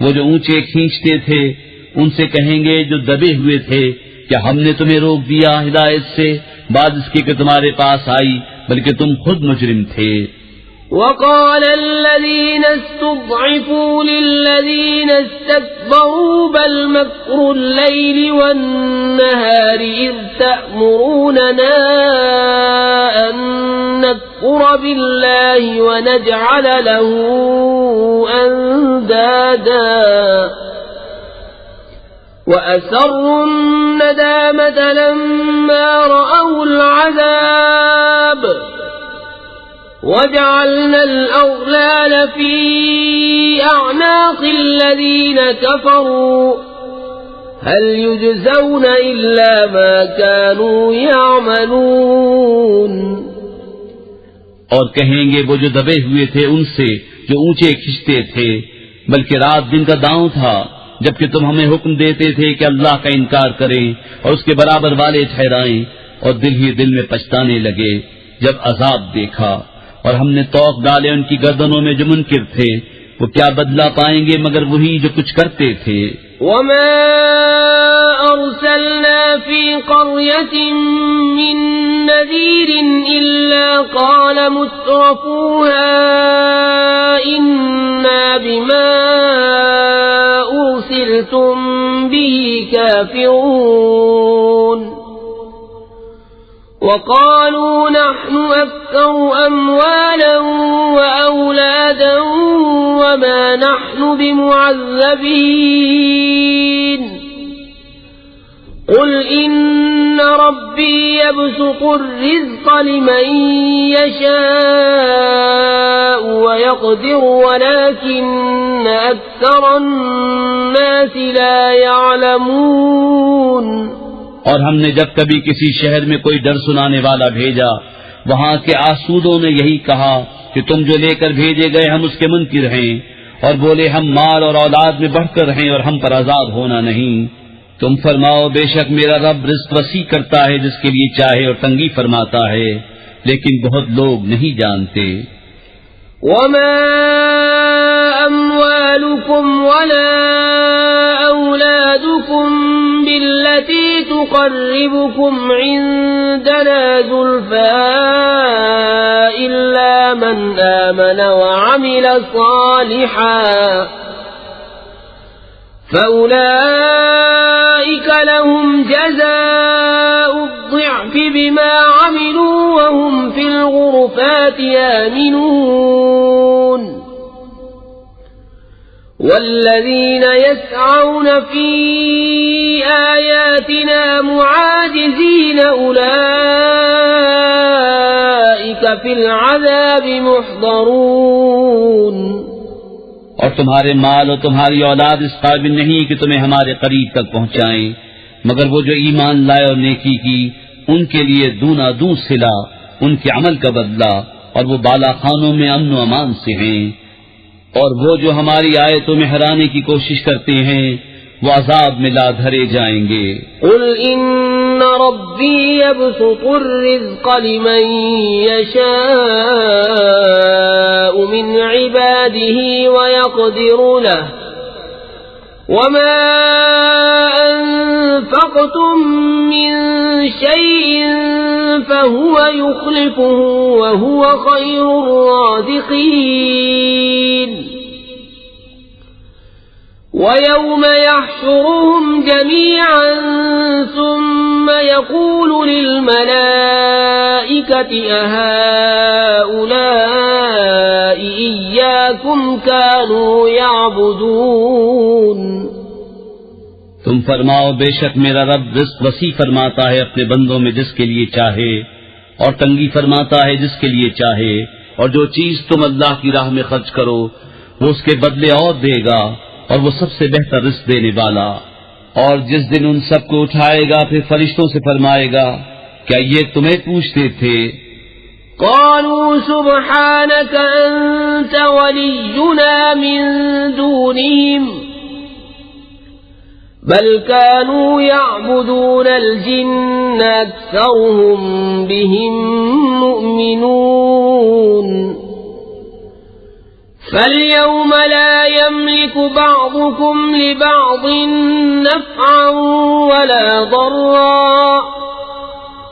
وہ جو اونچے کھینچتے تھے ان سے کہیں گے جو دبے ہوئے تھے کیا ہم نے تمہیں روک دیا ہدایت سے بعد اس کے کہ تمہارے پاس آئی، بلکہ تم خود مجرم تھے۔ وقال الذين استضعفوا للذين استكبروا بل مكر الليل والنهار إذ تأمروننا أن نكفر بالله ونجعل له أندادا وأسروا الندامة لما رأوا العذاب وجعلنا الأغلال في أعناق الذين كفروا هل يجزون إلا ما كانوا يعملون. اور کہیں گے وہ جو دبے ہوئے تھے ان سے جو اونچے کھنچتے تھے، بلکہ رات دن کا داؤں تھا، جبکہ تم ہمیں حکم دیتے تھے کہ اللہ کا انکار کریں اور اس کے برابر والے ٹھہرائیں، اور دل ہی دل میں پچھتانے لگے جب عذاب دیکھا، اور ہم نے طوق ڈالے ان کی گردنوں میں جو منکر تھے، وہ کیا بدلہ پائیں گے مگر وہی جو کچھ کرتے تھے. وما أرسلنا في قرية من نذير إلا قال مترفوها إنا بما أرسلتم به كافرون وقالوا نحن أكثر أموالا وأولادا وما نحن بمعذبين. قل إن ربي يبسط الرزق لمن يشاء ويقدر ولكن أكثر الناس لا يعلمون. اور ہم نے جب کبھی کسی شہر میں کوئی ڈر سنانے والا بھیجا، وہاں کے آسودوں نے یہی کہا کہ تم جو لے کر بھیجے گئے ہم اس کے منکر ہیں، اور بولے ہم مال اور اولاد میں بڑھ کر ہیں اور ہم پر آزاد ہونا نہیں. تم فرماؤ بے شک میرا رب رزق وسیع کرتا ہے جس کے لیے چاہے اور تنگی فرماتا ہے، لیکن بہت لوگ نہیں جانتے. وما أموالكم ولا أولادكم بالتي تقربكم عندنا زلفى إلا من آمن وعمل صالحا فأولئك لهم جزاء الضعف بما عملوا وهم في الغرفات آمنون. والذين يسعون في آياتنا معاجزين أولئك في العذاب محضرون. اور تمہارے مال اور تمہاری اولاد اس قابل نہیں کہ تمہیں ہمارے قریب تک پہنچائیں، مگر وہ جو ایمان لائے اور نیکی کی ان کے لیے دونا دوں صلہ، ان کے عمل کا بدلہ، اور وہ بالا خانوں میں امن و امان سے ہیں. اور وہ جو ہماری آیتوں میں ہرانے کی کوشش کرتے ہیں وہ عذاب میں لا دھرے جائیں گے. قل ان ربی یبسط الرزق لمن یشاء من عباده ويقدر له وما أنفقتم من شيء فهو يخلفه وهو خير الرازقين. ويوم يحشرهم جميعا ثم يقول للملائكة أهؤلاء إياكم كانوا يعبدون. تم فرماؤ بے شک میرا رب رزق وسیع فرماتا ہے اپنے بندوں میں جس کے لیے چاہے، اور تنگی فرماتا ہے جس کے لیے چاہے، اور جو چیز تم اللہ کی راہ میں خرچ کرو وہ اس کے بدلے اور دے گا، اور وہ سب سے بہتر رزق دینے والا. اور جس دن ان سب کو اٹھائے گا پھر فرشتوں سے فرمائے گا کیا یہ تمہیں پوچھتے تھے؟ قالوا سبحانك أنت ولينا من دونهم بل كانوا يعبدون الجن أكثرهم بهم مؤمنون. فاليوم لا يملك بعضكم لبعض نفعا ولا ضرا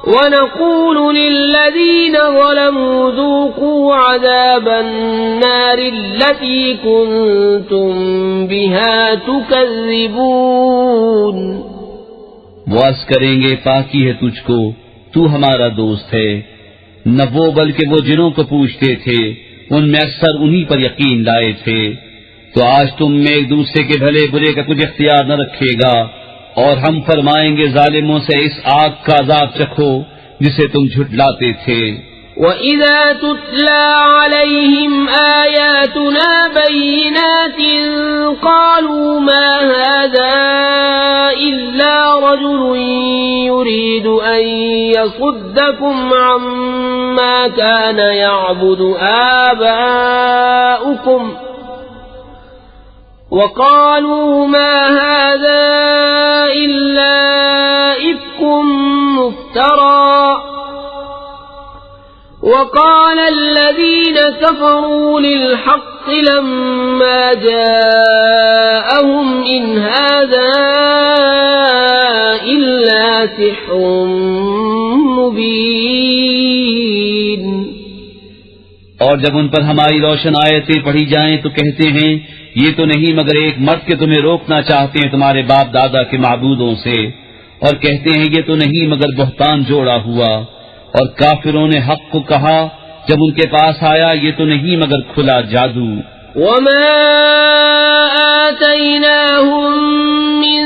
ونقول للذين ظلموا ذوقوا عذاب النار التي كنتم بها تكذبون. وہ عرض کریں گے پاکی ہے تجھ کو، تو ہمارا دوست ہے. نہ وہ بلکہ وہ جنوں کو پوچھتے تھے، ان میں اکثر انہی پر یقین لائے تھے. تو آج تم میں ایک دوسرے کے بھلے برے کا کچھ اختیار نہ رکھے گا، اور ہم فرمائیں گے ظالموں سے اس آگ کا عذاب چکھو جسے تم جھٹلاتے تھے. وَإِذَا تُتْلَى عَلَيْهِمْ آيَاتُنَا بَيِّنَاتٍ قَالُوا مَا هَذَا إِلَّا رجل يريد أن يصدكم عما كان يعبد آباؤكم وقالوا ما هذا إلا إفك مفترى وقال الذين كفروا للحق لما جاءهم إن هذا إلا سحر مبين. اور جب ان پر ہماری روشن آیتیں پڑھی جائیں تو کہتے ہیں یہ تو نہیں مگر ایک مرد کے تمہیں روکنا چاہتے ہیں تمہارے باپ دادا کے معبودوں سے، اور کہتے ہیں یہ تو نہیں مگر بہتان جوڑا ہوا. اور کافروں نے حق کو کہا جب ان کے پاس آیا یہ تو نہیں مگر کھلا جادو. وما آتيناهم من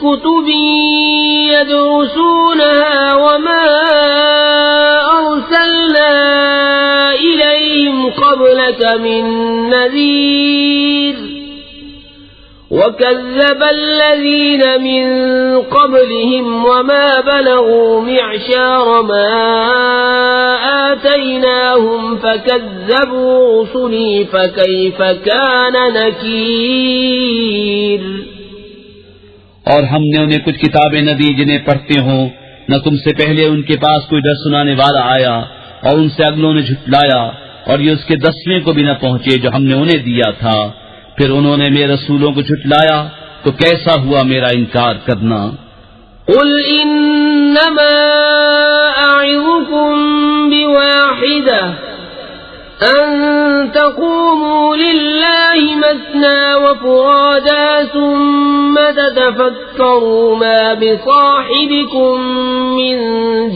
كتب يدرسونها وما أرسلنا إليهم قبلك من نذير وكذب الذين من قبلهم وما بلغوا معشار ما آتيناهم فكذبوا رسلي فكيف كان نكير. اور ہم نے انہیں کچھ کتابیں نہ دی جنہیں پڑھتے ہوں، نہ تم سے پہلے ان کے پاس کوئی ڈر سنانے والا آیا، اور ان سے اگلوں نے جھٹلایا، اور یہ اس کے 10ویں کو بھی نہ پہنچے جو ہم نے انہیں دیا تھا. پھر انہوں نے میرے رسولوں کو جھٹلایا تو کیسا ہوا میرا انکار کرنا. قل انما اعظكم بواحدة ان تقوموا لله مثنى وفرادا ثم تتفكروا ما بصاحبكم من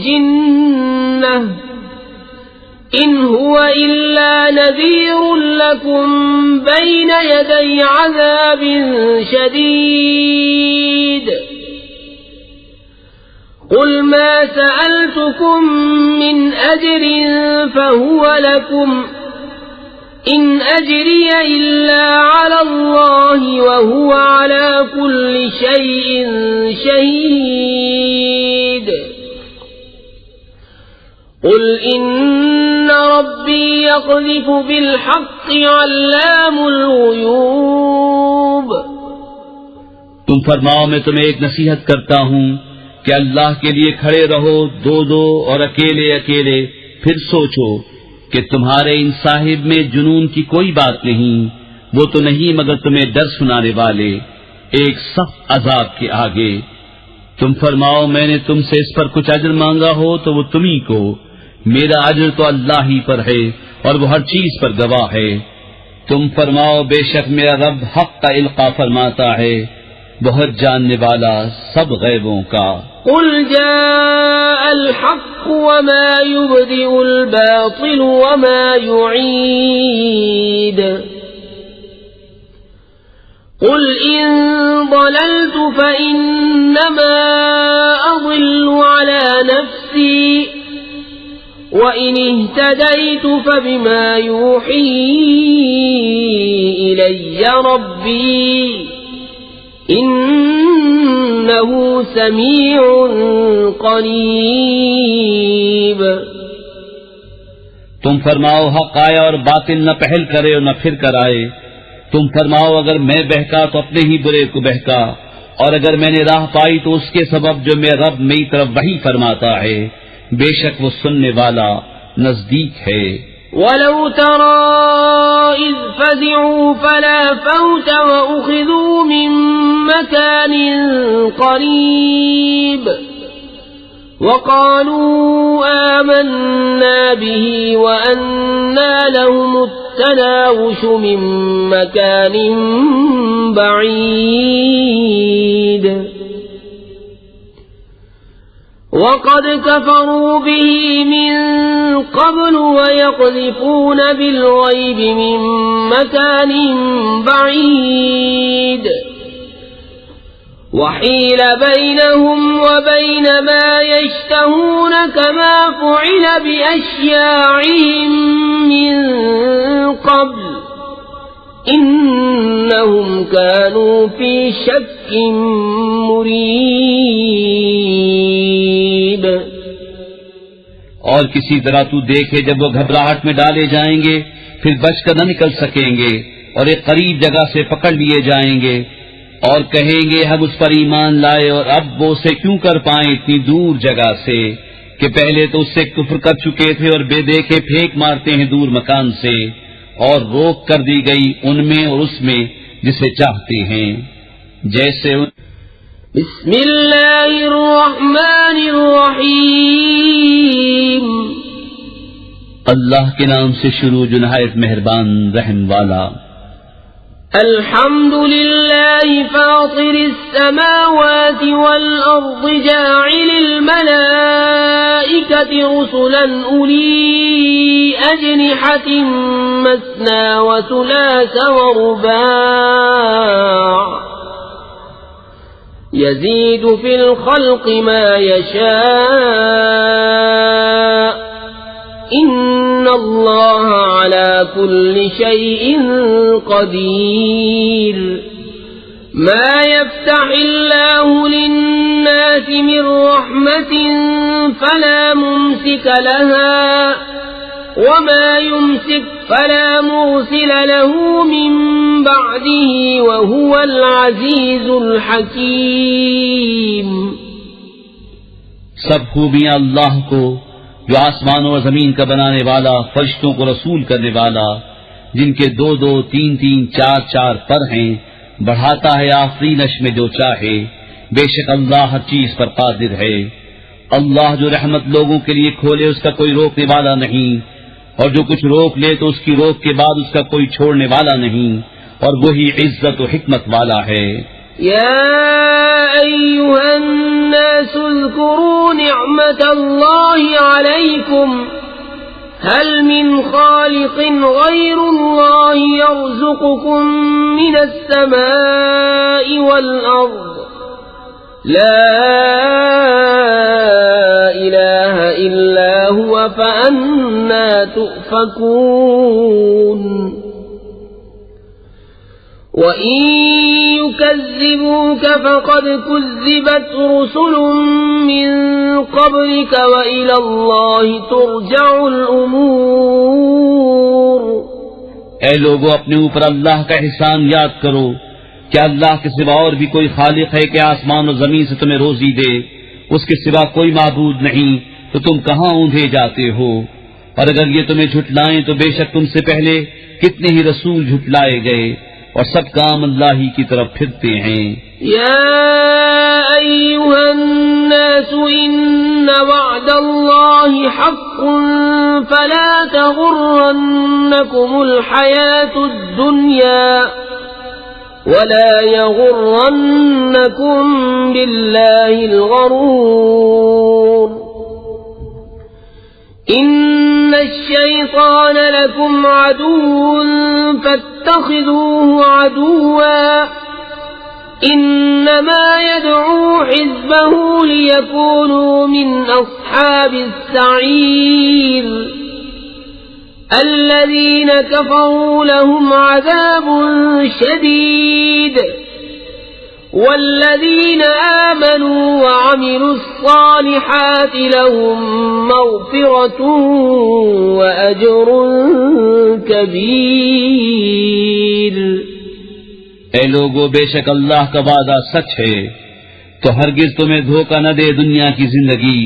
جنة إن هو إلا نذير لكم بين يدي عذاب شديد. قل ما سألتكم من أجر فهو لكم إن أجري إلا على الله وهو على كل شيء شهيد. قل إن ربي يقذف بالحق علام الغيوب. تم فرماؤ میں تمہیں ایک نصیحت کرتا ہوں کہ اللہ کے لیے کھڑے رہو دو دو اور اکیلے اکیلے، پھر سوچو کہ تمہارے ان صاحب میں جنون کی کوئی بات نہیں، وہ تو نہیں مگر تمہیں ڈر سنانے والے ایک سخت عذاب کے آگے. تم فرماؤ میں نے تم سے اس پر کچھ اجر مانگا ہو تو وہ تمہیں کو، میرا اجر تو اللہ ہی پر ہے اور وہ ہر چیز پر گواہ ہے. تم فرماؤ بے شک میرا رب حق کا القا فرماتا ہے، بہت جاننے والا سب غیبوں کا. قل جاء الحق وما يبدئ الباطل وما يعيد. قل إن ضللت فإنما أضل على نفسي وَإِنِ اهْتَدَيْتُ فَبِمَا يُوحِي إِلَيَّ رَبِّي إِنَّهُ سَمِيعٌ قَرِيبٌ. تم فرماؤ حق آیا اور باطل نہ پہل کرے اور نہ پھر کر آئے. تم فرماؤ اگر میں بہکا تو اپنے ہی برے کو بہکا، اور اگر میں نے راہ پائی تو اس کے سبب جو میرا رب میری طرف وحی فرماتا ہے، بے شک وہ سننے والا نزدیک ہے. وَلَوْ تَرَى إِذْ فَزِعُوا فَلَا فَوْتَ وَأُخِذُوا مِن مَّكَانٍ قَرِيبٍ وَقَالُوا آمَنَّا بِهِ وَأَنَّى لَهُمُ التَّنَاوُشُ مِن مَّكَانٍ بَعِيدٍ. وَقَدْ كَفَرُوا بِهِ مِن قَبْلُ وَيَقْذِفُونَ بِالْغَيْبِ مِن مَّكَانٍ بَعِيدٍ. وَحِيلَ بَيْنَهُمْ وَبَيْنَ مَا يَشْتَهُونَ كَمَا فُعِلَ بِأَشْيَاعِهِم مِّن قَبْلُ إِنَّهُمْ كَانُوا فِي شَكٍّ مُّرِيبٍ. مُرِيبٍ اور کسی طرح تو دیکھے جب وہ گھبراہٹ میں ڈالے جائیں گے پھر بچ کر نہ نکل سکیں گے اور ایک قریب جگہ سے پکڑ لیے جائیں گے اور کہیں گے ہم اس پر ایمان لائے اور اب وہ اسے کیوں کر پائیں اتنی دور جگہ سے کہ پہلے تو اس سے کفر کر چکے تھے اور بے دیکھے پھینک مارتے ہیں دور مکان سے اور روک کر دی گئی ان میں اور اس میں جسے چاہتے ہیں جیسے بسم اللہ الرحمن الرحیم اللہ کے نام سے شروع جو نہایت مہربان رحم والا الحمد للہ فاطر السماوات والارض جاعل الملائکة رسلا اولی اجنحة مثنى وثلاث ورباع يزيد في الخلق ما يشاء إن الله على كل شيء قدير ما يفتح الله للناس من رحمة فلا ممسك لها وما يمسك فلا مرسل له من بعده وهو العزيز الحكيم سب خوبیاں اللہ کو جو آسمان و زمین کا بنانے والا فرشتوں کو رسول کرنے والا جن کے دو دو تین تین چار چار پر ہیں بڑھاتا ہے آفرینش میں جو چاہے بے شک اللہ ہر چیز پر قادر ہے اللہ جو رحمت لوگوں کے لیے کھولے اس کا کوئی روکنے والا نہیں اور جو کچھ روک لے تو اس کی روک کے بعد اس کا کوئی چھوڑنے والا نہیں اور وہی عزت و حکمت والا ہے يا أيها الناس اذكروا نعمة الله عليكم هل من خالق غير الله يرزقكم من السماء والأرض لا إله إلا هو فأنى تؤفكون وَإِن يُكَذِّبُوكَ فَقَدْ كُذِّبَتْ رُسُلٌ مِّن قَبْلِكَ وَإِلَى اللَّهِ تُرْجَعُ الْأُمُورُ اے لوگو اپنے اوپر اللہ کا احسان یاد کرو کیا اللہ کے سوا اور بھی کوئی خالق ہے کہ آسمان و زمین سے تمہیں روزی دے اس کے سوا کوئی معبود نہیں تو تم کہاں اوندھے جاتے ہو اور اگر یہ تمہیں جھٹلائیں تو بے شک تم سے پہلے کتنے ہی رسول جھٹلائے گئے اور سب کام اللہ ہی کی طرف پھرتے ہیں یا ایھا الناس ان وعد اللہ حق فلا تغرنکم الحیاة الدنیا ولا يغرنکم باللہ الغرور ان الشیطان لکم عدو فاتخذوه عدوا انما يدعو حزبه ليكونوا من اصحاب السعير الذين كفروا لهم عذاب شديد والذين آمنوا وعملوا الصالحات لهم مغفرة وأجر كبير اے لوگو بے شک اللہ کا وعدہ سچ ہے تو ہرگز تمہیں دھوکہ نہ دے دنیا کی زندگی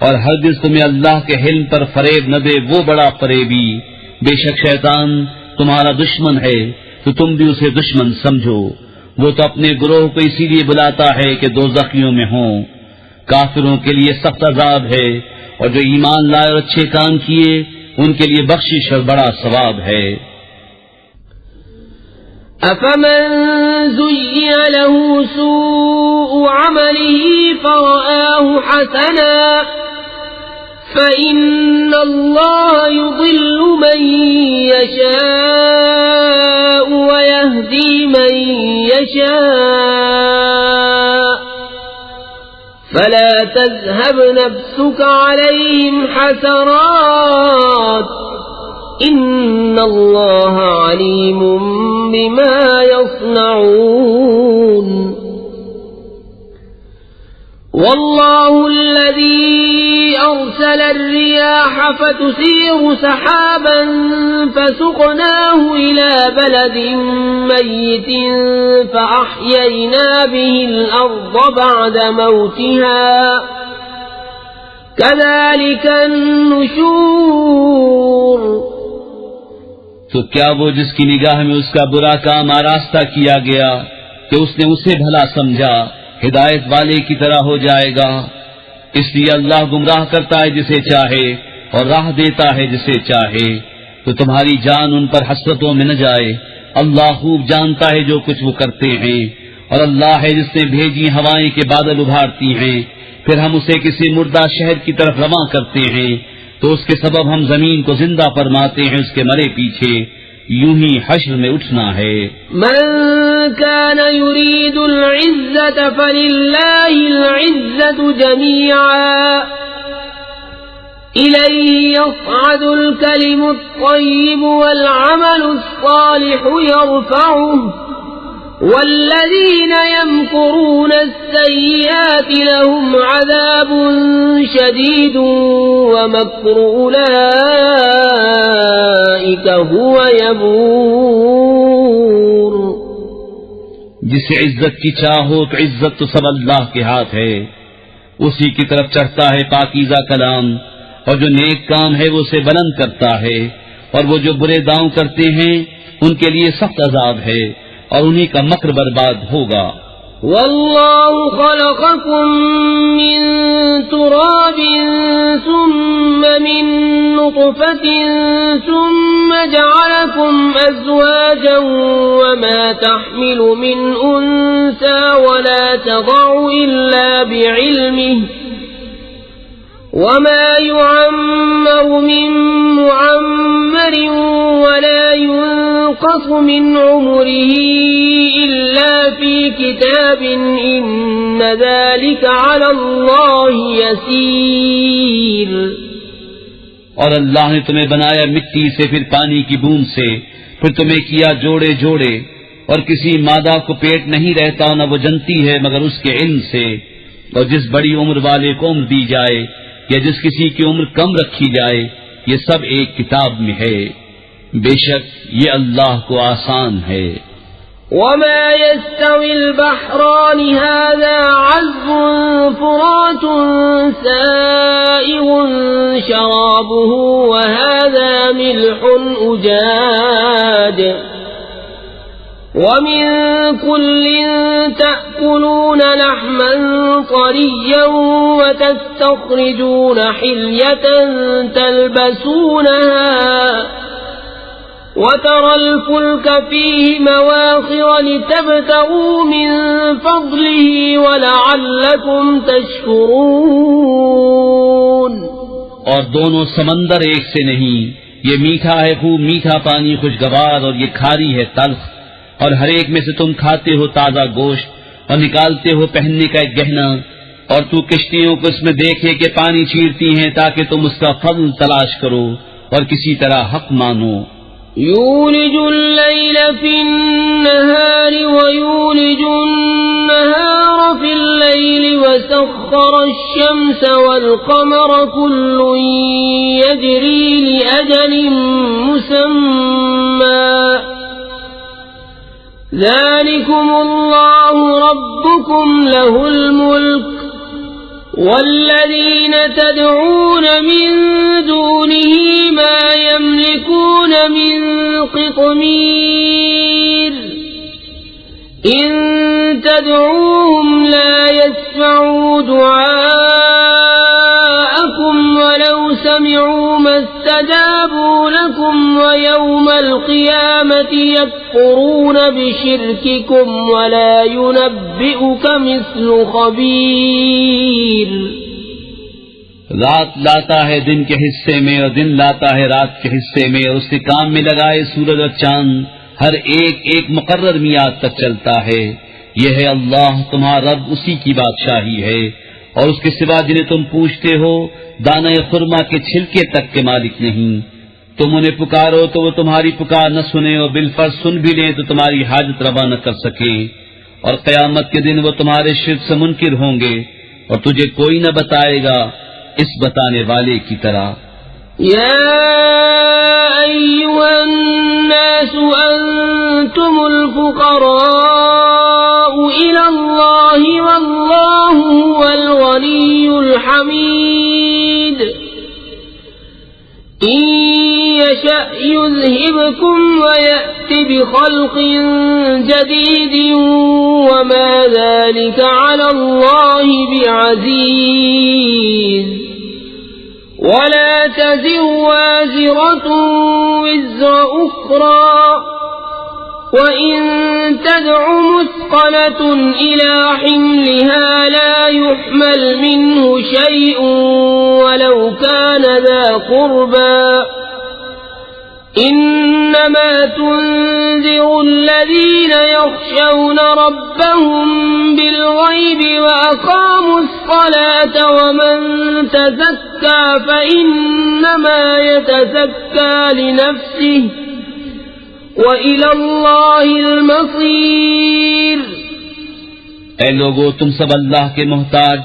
اور ہرگز تمہیں اللہ کے حلم پر فریب نہ دے وہ بڑا فریبی بے شک شیطان تمہارا دشمن ہے تو تم بھی اسے دشمن سمجھو وہ تو اپنے گروہ کو اسی لیے بلاتا ہے کہ دوزخیوں میں ہوں کافروں کے لیے سخت عذاب ہے اور جو ایمان لائے اور اچھے کام کیے ان کے لیے بخشش اور بڑا ثواب ہے أفمن زين له سوء عمله فرآه حسنا فإن الله يضل من يشاء ويهدي من يشاء فلا تذهب نفسك عليهم حسرات إن الله عليم بما يصنعون والله الذي أرسل الرياح فتثير سحابا فسقناه إلى بلد ميت فأحيينا به الأرض بعد موتها كذلك النشور. تو کیا وہ جس کی نگاہ میں اس کا برا کام آراستہ کیا گیا کہ اس نے اسے بھلا سمجھا ہدایت والے کی طرح ہو جائے گا؟ اس لیے اللہ گمراہ کرتا ہے جسے چاہے اور راہ دیتا ہے جسے چاہے. تو تمہاری جان ان پر حسرتوں میں نہ جائے. اللہ خوب جانتا ہے جو کچھ وہ کرتے ہیں. اور اللہ ہے جس نے بھیجی ہوائیں کے بادل ابھارتی ہیں، پھر ہم اسے کسی مردہ شہر کی طرف رواں کرتے ہیں تو اس کے سبب ہم زمین کو زندہ فرماتے ہیں اس کے مرے پیچھے. یوں ہی حشر میں اٹھنا ہے. من كان يريد العزة فلله العزة جميعا إليه يصعد الكلم الطيب والعمل الصالح يرفعه والذين يمكرون السيئات لهم عذاب شديد ومكر أولئك هو يبور. جسے عزت کی چاہ ہو تو عزت تو سب اللہ کے ہاتھ ہے، اسی کی طرف چڑھتا ہے پاکیزہ کلام، اور جو نیک کام ہے وہ اسے بلند کرتا ہے، اور وہ جو برے داؤں کرتے ہیں ان کے لیے سخت عذاب ہے اور انہی کا مکر برباد ہوگا. والله خلقكم من تراب ثم من نطفة ثم جعلكم أزواجا وما تحمل من أنثى ولا تضع إلا بعلمه وما يعمر من معمر ولا ينقص من عمره إلا في كتاب إن ذلك على الله يسير. اور اللہ نے تمہیں بنایا مٹی سے، پھر پانی کی بوند سے، پھر تمہیں کیا جوڑے جوڑے، اور کسی مادہ کو پیٹ نہیں رہتا نہ وہ جنتی ہے مگر اس کے علم سے. اور جس بڑی عمر والے کو عمر دی جائے یا جس کسی کی عمر کم رکھی جائے، یہ سب ایک کتاب میں ہے. بے شک یہ اللہ کو آسان ہے. وما يستوي البحران هذا عذب فرات سائغ شرابه وهذا ملح أجاج ومن كل تأكلون لحما طريا وتستخرجون حلية تلبسونها وترى الفلك فيه مواخر لتبتغوا من فضله ولعلكم تشكرون. اور دونوں سمندر ایک سے نہیں، یہ میٹھا ہے خوب میٹھا پانی خوشگوار، اور یہ کھاری ہے تلخ، اور ہر ایک میں سے تم کھاتے ہو تازہ گوشت اور نکالتے ہو پہننے کا ایک گہنا. اور تو کشتیوں کو اس میں دیکھے کہ پانی چھیرتی ہیں تاکہ تم اس کا فضل تلاش کرو اور کسی طرح حق مانو. يولج الليل في النهار ويولج النهار في الليل وسخر الشمس والقمر كل يجري لأجل مسمى ذلكم الله ربكم له الملك والذين تدعون من دونه ما يملكون من قطمير إن تدعوهم لا يسمعوا دعاءكم ولو سمعوا ما استجابوا لكم ويوم القيامة يكفرون بشرككم ولا ينبئك مثل خبير. رات لاتا ہے دن کے حصے میں اور دن لاتا ہے رات کے حصے میں، اور اس کے کام میں لگائے سورج اور چاند، ہر ایک ایک مقرر میعاد تک چلتا ہے. یہ ہے اللہ تمہارا رب، اسی کی بادشاہی ہے. اور اس کے سوا جنہیں تم پوچھتے ہو دانہ خرما کے چھلکے تک کے مالک نہیں. تم انہیں پکارو تو وہ تمہاری پکار نہ سنے، اور بالفرض سن بھی لیں تو تمہاری حاجت روا نہ کر سکیں. اور قیامت کے دن وہ تمہارے شرک سے منکر ہوں گے، اور تجھے کوئی نہ بتائے گا اس بتانے والے کی طرح۔ يا أيها الناس أنتم الفقراء إلى الله والله هو الغني الحميد إن يشأ يذهبكم ويأت بخلق جديد وما ذلك على الله بعزيز ولا تزر وازرة وزر أخرى وإن تدع مثقلة إلى حملها لا يحمل منه شيء ولو كان ذا قربى إنما تنذر الذين يخشون ربهم بالغيب وأقاموا الصلاة ومن تزكى فإنما يتزكى لنفسه وإلى الله المصير۔ اے لوگو، تم سب اللہ کے محتاج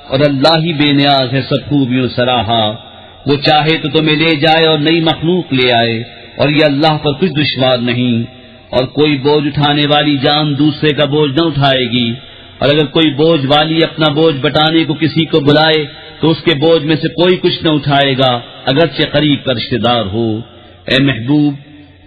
اور اللہ ہی بے نیاز ہے سب خوبیوں سراہا۔ وہ چاہے تو تمہیں لے جائے اور نئی مخلوق لے آئے، اور یہ اللہ پر کچھ دشوار نہیں۔ اور کوئی بوجھ اٹھانے والی جان دوسرے کا بوجھ نہ اٹھائے گی، اور اگر کوئی بوجھ والی اپنا بوجھ بٹانے کو کسی کو بلائے تو اس کے بوجھ میں سے کوئی کچھ نہ اٹھائے گا، اگرچہ قریب کا رشتہ دار ہو۔ اے محبوب،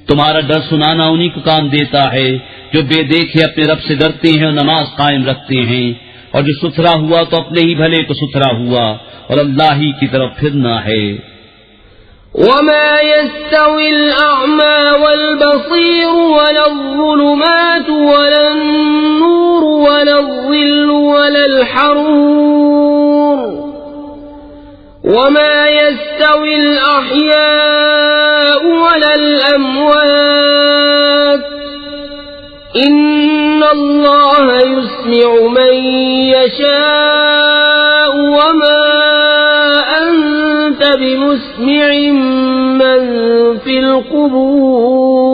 تمہارا ڈر سنانا انہی کو کام دیتا ہے جو بے دیکھے اپنے رب سے ڈرتے ہیں اور نماز قائم رکھتے ہیں، اور جو ستھرا ہوا تو اپنے ہی بھلے کو ستھرا ہوا، اور اللہ ہی کی طرف پھرنا ہے۔ وما يستوي الأعمى والبصير ولا الظلمات ولا النور ولا الظل ولا الحرور وما يستوي الأحياء ولا الأموات إن الله يسمع من يشاء وما أنت بمسمع من في القبور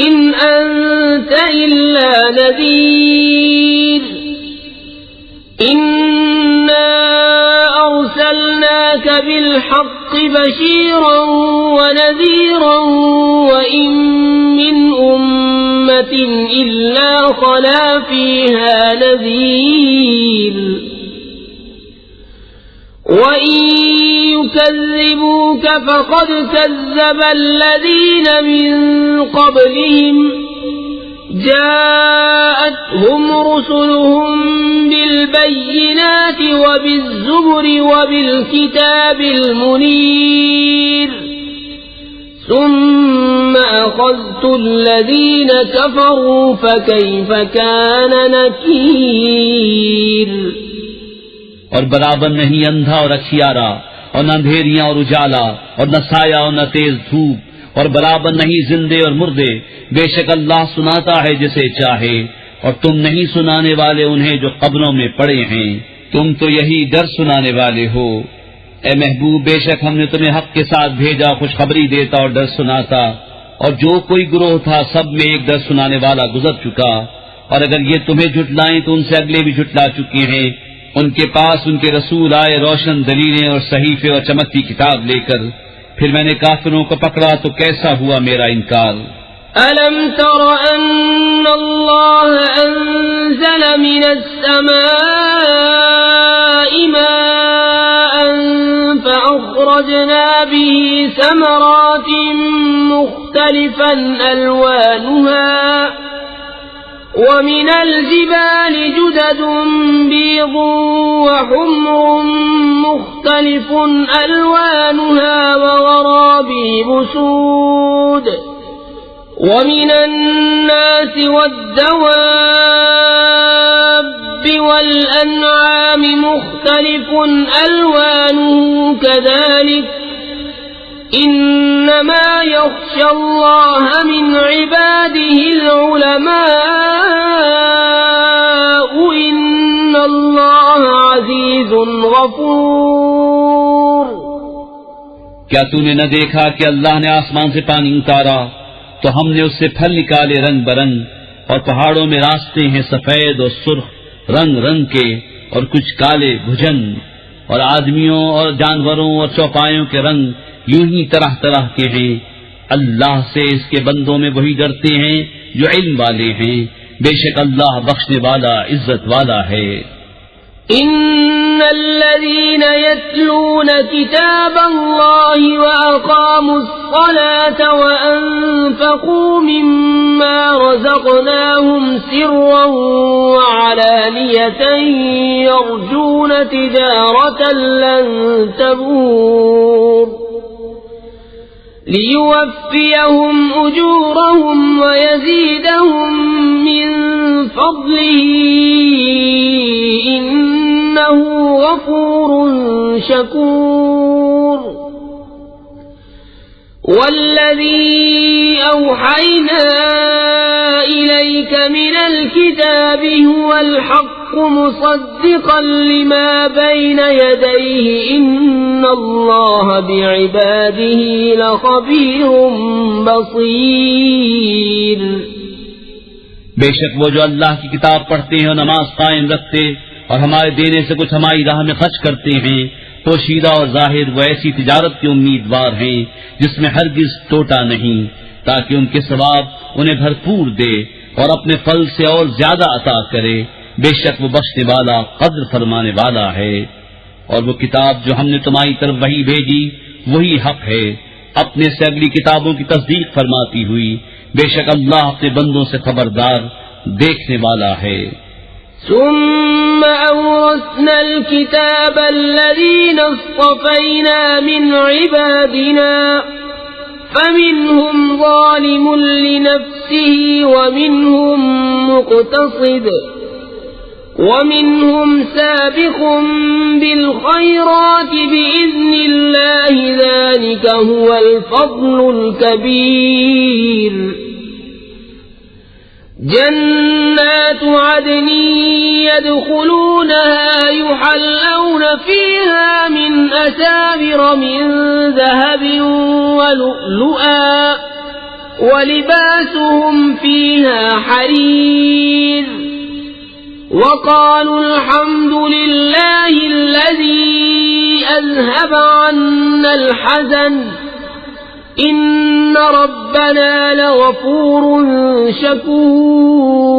إن أنت إلا نذير إنا أرسلناك بالحق بشيرا ونذيرا وإن من أمة إلا خلا فيها نذير وَإِن يُكَذِّبُوكَ فَقَدْ كَذَّبَ الَّذِينَ مِن قَبْلِهِمْ جَاءَتْهُمْ رُسُلُهُم بِالْبَيِّنَاتِ وَبِالزُّبُرِ وَبِالْكِتَابِ الْمُنِيرِ ثُمَّ أَخَذْتُ الَّذِينَ كَفَرُوا فَكَيْفَ كَانَ نَكِيرِ۔ اور برابر نہیں اندھا اور اکھیارا، اور نہ اندھیریاں اور اجالا، اور نہ سایہ اور نہ تیز دھوپ، اور برابر نہیں زندے اور مردے۔ بے شک اللہ سناتا ہے جسے چاہے، اور تم نہیں سنانے والے انہیں جو قبروں میں پڑے ہیں، تم تو یہی ڈر سنانے والے ہو۔ اے محبوب، بے شک ہم نے تمہیں حق کے ساتھ بھیجا، خوشخبری دیتا اور ڈر سناتا، اور جو کوئی گروہ تھا سب میں ایک ڈر سنانے والا گزر چکا، اور اگر یہ تمہیں جھٹلائیں تو ان سے اگلے بھی جھٹلا چکے ہیں۔ ان کے پاس ان کے رسول آئے روشن دلیلیں اور صحیفے اور چمکتی کتاب لے کر، پھر میں نے کافروں کو پکڑا تو کیسا ہوا میرا انکار۔ أَلَمْ تَرَ أَنَّ اللَّهَ أَنزَلَ مِنَ السَّمَاءِ مَاءً فَأَخْرَجْنَا بِهِ ثَمَرَاتٍ مُخْتَلِفًا أَلْوَانُهَا وَمِنَ الْجِبَالِ جُدَدٌ بِيضٌ وَحُمْرٌ مُخْتَلِفٌ أَلْوَانُهَا وَغَرَابِيبُ سُودٌ وَمِنَ النَّاسِ وَالدَّوَابِّ وَالْأَنْعَامِ مُخْتَلِفٌ أَلْوَانُهُ كَذَلِكَ إِنَّمَا يَخْشَى اللَّهَ مِنْ عِبَادِهِ الْعُلَمَاءُ إِنَّ اللَّهَ عَزِيزٌ غَفُورٌ۔ کیا تو نے نہ دیکھا کہ اللہ نے آسمان سے پانی اتارا تو ہم نے اس سے پھل نکالے رنگ برنگ، اور پہاڑوں میں راستے ہیں سفید اور سرخ رنگ رنگ کے، اور کچھ کالے بھجن، اور آدمیوں اور جانوروں اور چوپایوں کے رنگ یوں ہی طرح طرح کے ہیں۔ اللہ سے اس کے بندوں میں وہی ڈرتے ہیں جو علم والے ہیں، بے شک اللہ بخشنے والا عزت والا ہے۔ إن الذين يتلون كتاب الله وأقاموا الصلاة وأنفقوا مما رزقناهم سرا وعلانية يرجون تجارة لن تبور ليوفيهم أجورهم ويزيدهم من فضله إنه غفور شكور والذي أوحينا إليك من الكتاب هو الحق مصدقا لما بين يديه إن الله بعباده لخبير بصير۔ بے شک وہ جو اللہ کی کتاب پڑھتے ہیں اور نماز قائم رکھتے اور ہمارے دینے سے کچھ ہماری راہ میں خرچ کرتے ہیں، پوشیدہ اور ظاہر وہ ایسی تجارت کے امیدوار ہیں جس میں ہرگز ٹوٹا نہیں، تاکہ ان کے ثواب انہیں بھرپور دے اور اپنے فضل سے اور زیادہ عطا کرے۔ بے شک وہ بخشنے والا قدر فرمانے والا ہے۔ اور وہ کتاب جو ہم نے تمہاری طرف وہی بھیجی وہی حق ہے، اپنے سے اگلی کتابوں کی تصدیق فرماتی ہوئی۔ بے شک اللہ اپنے بندوں سے خبردار دیکھنے والا ہے۔ ثم أورثنا الكتاب الذين اصطفينا من عبادنا فمنهم ظالم لنفسه ومنهم مقتصد ومنهم سابق بالخيرات بإذن الله ذلك هو الفضل الكبير۔ جنات عدن يدخلونها يحلون فيها من أساور من ذهب ولؤلؤا ولباسهم فيها حرير وقالوا الحمد لله الذي أذهب عنا الحزن إن ربنا لغفور شكور۔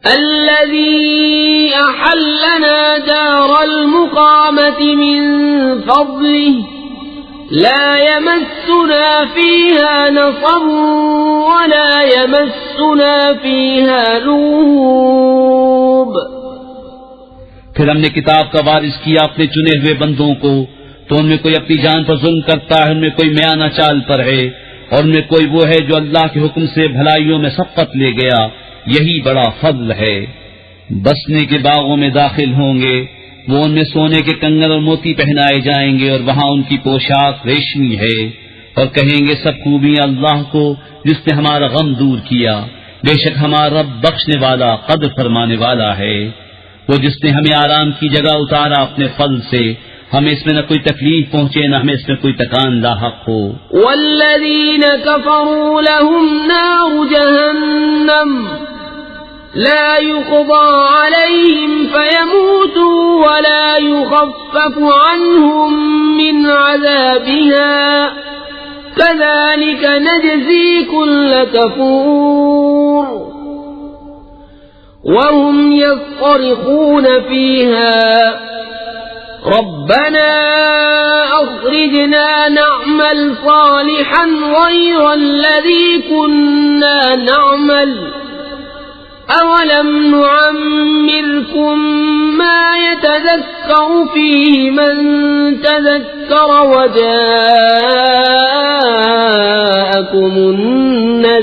الذي أحلنا دار المقامة من فضله لا يمسنا فيها نصب ولا يمسنا فيها لغوب۔ پھر ہم نے کتاب کا وارث کیا اپنے چنے ہوئے بندوں کو، تو ان میں کوئی اپنی جان پر ظلم کرتا ہے، ان میں کوئی میانہ چال پر ہے، اور ان میں کوئی وہ ہے جو اللہ کے حکم سے بھلائیوں میں سبقت لے گیا، یہی بڑا فضل ہے۔ بسنے کے باغوں میں داخل ہوں گے، وہ ان میں سونے کے کنگن اور موتی پہنائے جائیں گے، اور وہاں ان کی پوشاک ریشمی ہے، اور کہیں گے سب خوبیاں اللہ کو جس نے ہمارا غم دور کیا۔ بے شک ہمارا رب بخشنے والا قدر فرمانے والا ہے۔ وہ جس نے ہمیں آرام کی جگہ اتارا اپنے فضل سے، ہمیں اس میں نہ کوئی تکلیف پہنچے نہ ہمیں اس میں کوئی تکان لاحق ہو۔ والذین کفروا لهم نار جہنم لا يقضى عليهم فيموتوا ولا يخفف عنهم من عذابها كذلك نجزي كل كفور وهم يصرخون فيها ربنا أخرجنا نعمل صالحا غير الذي كنا نعمل أولم نعمركم ما يتذكر فيه من تذكر وجاءكم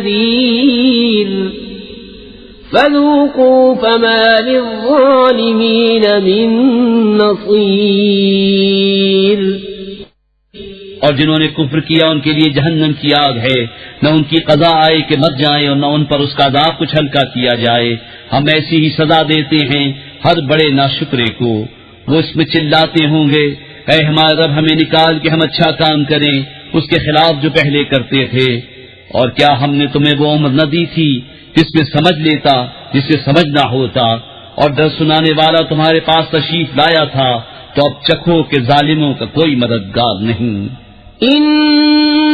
النذير فذوقوا فما للظالمين من نصير۔ اور جنہوں نے کفر کیا ان کے لیے جہنم کی آگ ہے، نہ ان کی قضا آئے کہ مر جائیں اور نہ ان پر اس کا عذاب کچھ ہلکا کیا جائے۔ ہم ایسی ہی سزا دیتے ہیں ہر بڑے ناشکرے کو۔ وہ اس میں چلاتے ہوں گے اے ہمارا رب ہمیں نکال کہ ہم اچھا کام کریں اس کے خلاف جو پہلے کرتے تھے، اور کیا ہم نے تمہیں وہ عمر نہ دی تھی جس میں سمجھ لیتا جسے سمجھنا ہوتا، اور ڈر سنانے والا تمہارے پاس تشریف لایا تھا، تو اب چکھو کہ ظالموں کا کوئی مددگار نہیں۔ ان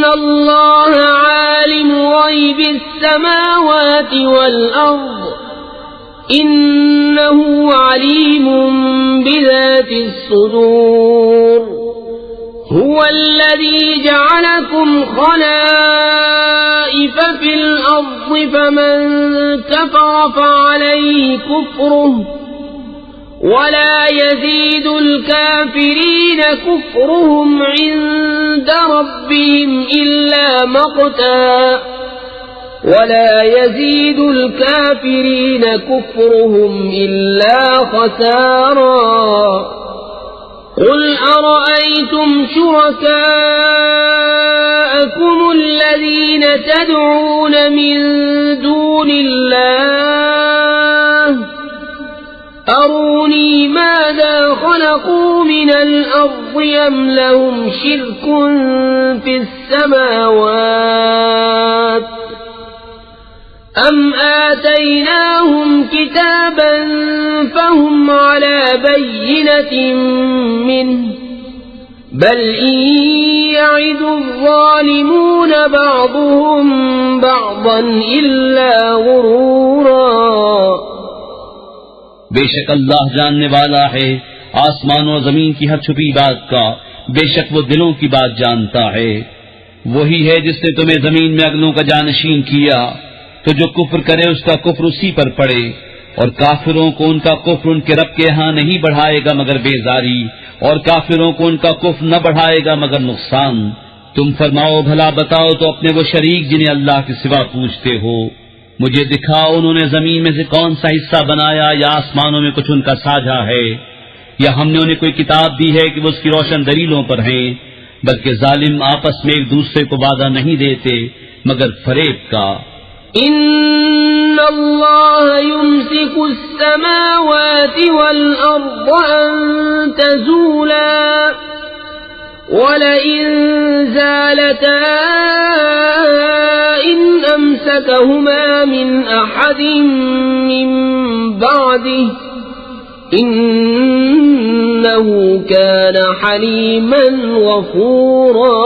اللہ عالم غیب السماوات والارض انہ علیم بذات الصدور هو الذي جعلكم خلائف في الأرض فمن كفر فعليه كفره ولا يزيد الكافرين كفرهم عند ربهم إلا مقتا ولا يزيد الكافرين كفرهم إلا خسارا قل أرأيتم شركاءكم الذين تدعون من دون الله أروني ماذا خلقوا من الأرض أم لهم شرك في السماوات أم آتيناهم كتابا فهم على بينة منه بل إن يعد الظالمون بعضهم بعضا إلا غرورا۔ بے شک اللہ جاننے والا ہے آسمان و زمین کی ہر چھپی بات کا، بے شک وہ دلوں کی بات جانتا ہے۔ وہی ہے جس نے تمہیں زمین میں اگلوں کا جانشین کیا، تو جو کفر کرے اس کا کفر اسی پر پڑے، اور کافروں کو ان کا کفر ان کے رب کے ہاں نہیں بڑھائے گا مگر بیزاری، اور کافروں کو ان کا کفر نہ بڑھائے گا مگر نقصان۔ تم فرماؤ بھلا بتاؤ تو اپنے وہ شریک جنہیں اللہ کے سوا پوچھتے ہو، مجھے دکھاؤ انہوں نے زمین میں سے کون سا حصہ بنایا یا آسمانوں میں کچھ ان کا ساجھا ہے، یا ہم نے انہیں کوئی کتاب دی ہے کہ وہ اس کی روشن دلیلوں پر ہیں، بلکہ ظالم آپس میں ایک دوسرے کو وعدہ نہیں دیتے مگر فریب کا۔ ان اللہ یمسک السماوات والارض ان تزولا ولئن زالتا ان امسکہما من احد من بعده انہ کان حلیما غفورا۔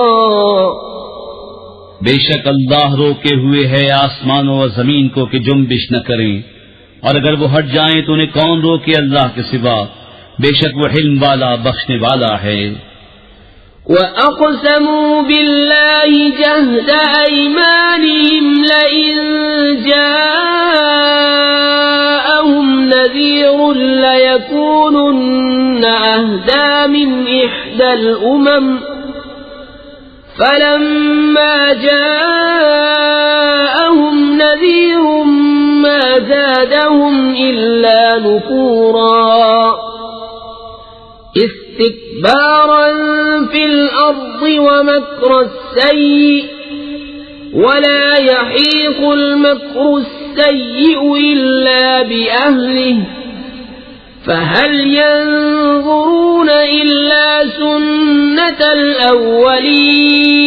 بے شک اللہ روکے ہوئے ہے آسمانوں و زمین کو کہ جنبش نہ کریں، اور اگر وہ ہٹ جائیں تو انہیں کون روکے اللہ کے سوا، بے شک وہ حلم والا بخشنے والا ہے۔ وَأَقْسَمُوا بِاللَّهِ جَهْدَ أَيْمَانِهِمْ لَئِن جَاءَهُمْ نَذِيرٌ لَيَكُونُنَّ أَهْدَىٰ مِنْ إِحْدَى الْأُمَمِ فَلَمَّا جَاءَهُمْ نَذِيرٌ مَا زَادَهُمْ إِلَّا نُفُورًا استكبارا في الأرض ومكر السيء ولا يحيق المكر السيء إلا بأهله فهل ينظرون إلا سنة الأولين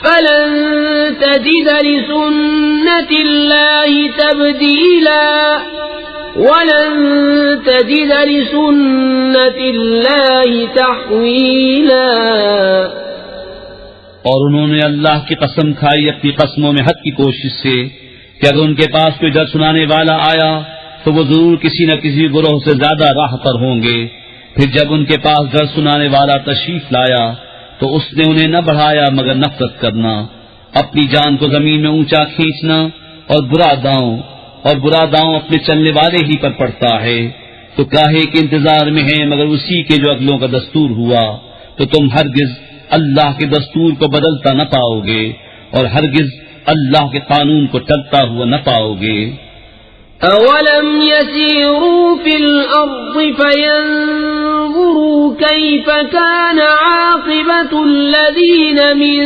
فلن تجد لسنة الله تبديلا وَلَن تَجِدَ لِسُنَّةِ اللَّهِ تَحْوِيلًا۔ اور انہوں نے اللہ کی قسم کھائی اپنی قسموں میں حد کی کوشش سے کہ اگر ان کے پاس کوئی ڈر سنانے والا آیا تو وہ ضرور کسی نہ کسی گروہ سے زیادہ راہ پر ہوں گے۔ پھر جب ان کے پاس ڈر سنانے والا تشریف لایا تو اس نے انہیں نہ بڑھایا مگر نفرت کرنا، اپنی جان کو زمین میں اونچا کھینچنا، اور برا داؤں اپنے چلنے والے ہی پر پڑتا ہے۔ تو کاہے کے انتظار میں ہیں مگر اسی کے جو اگلوں کا دستور ہوا، تو تم ہرگز اللہ کے دستور کو بدلتا نہ پاؤ گے اور ہرگز اللہ کے قانون کو ٹلتا ہوا نہ پاؤ گے۔ اولم يسيروا في الارض فينظروا كيف كان عاقبة الذين من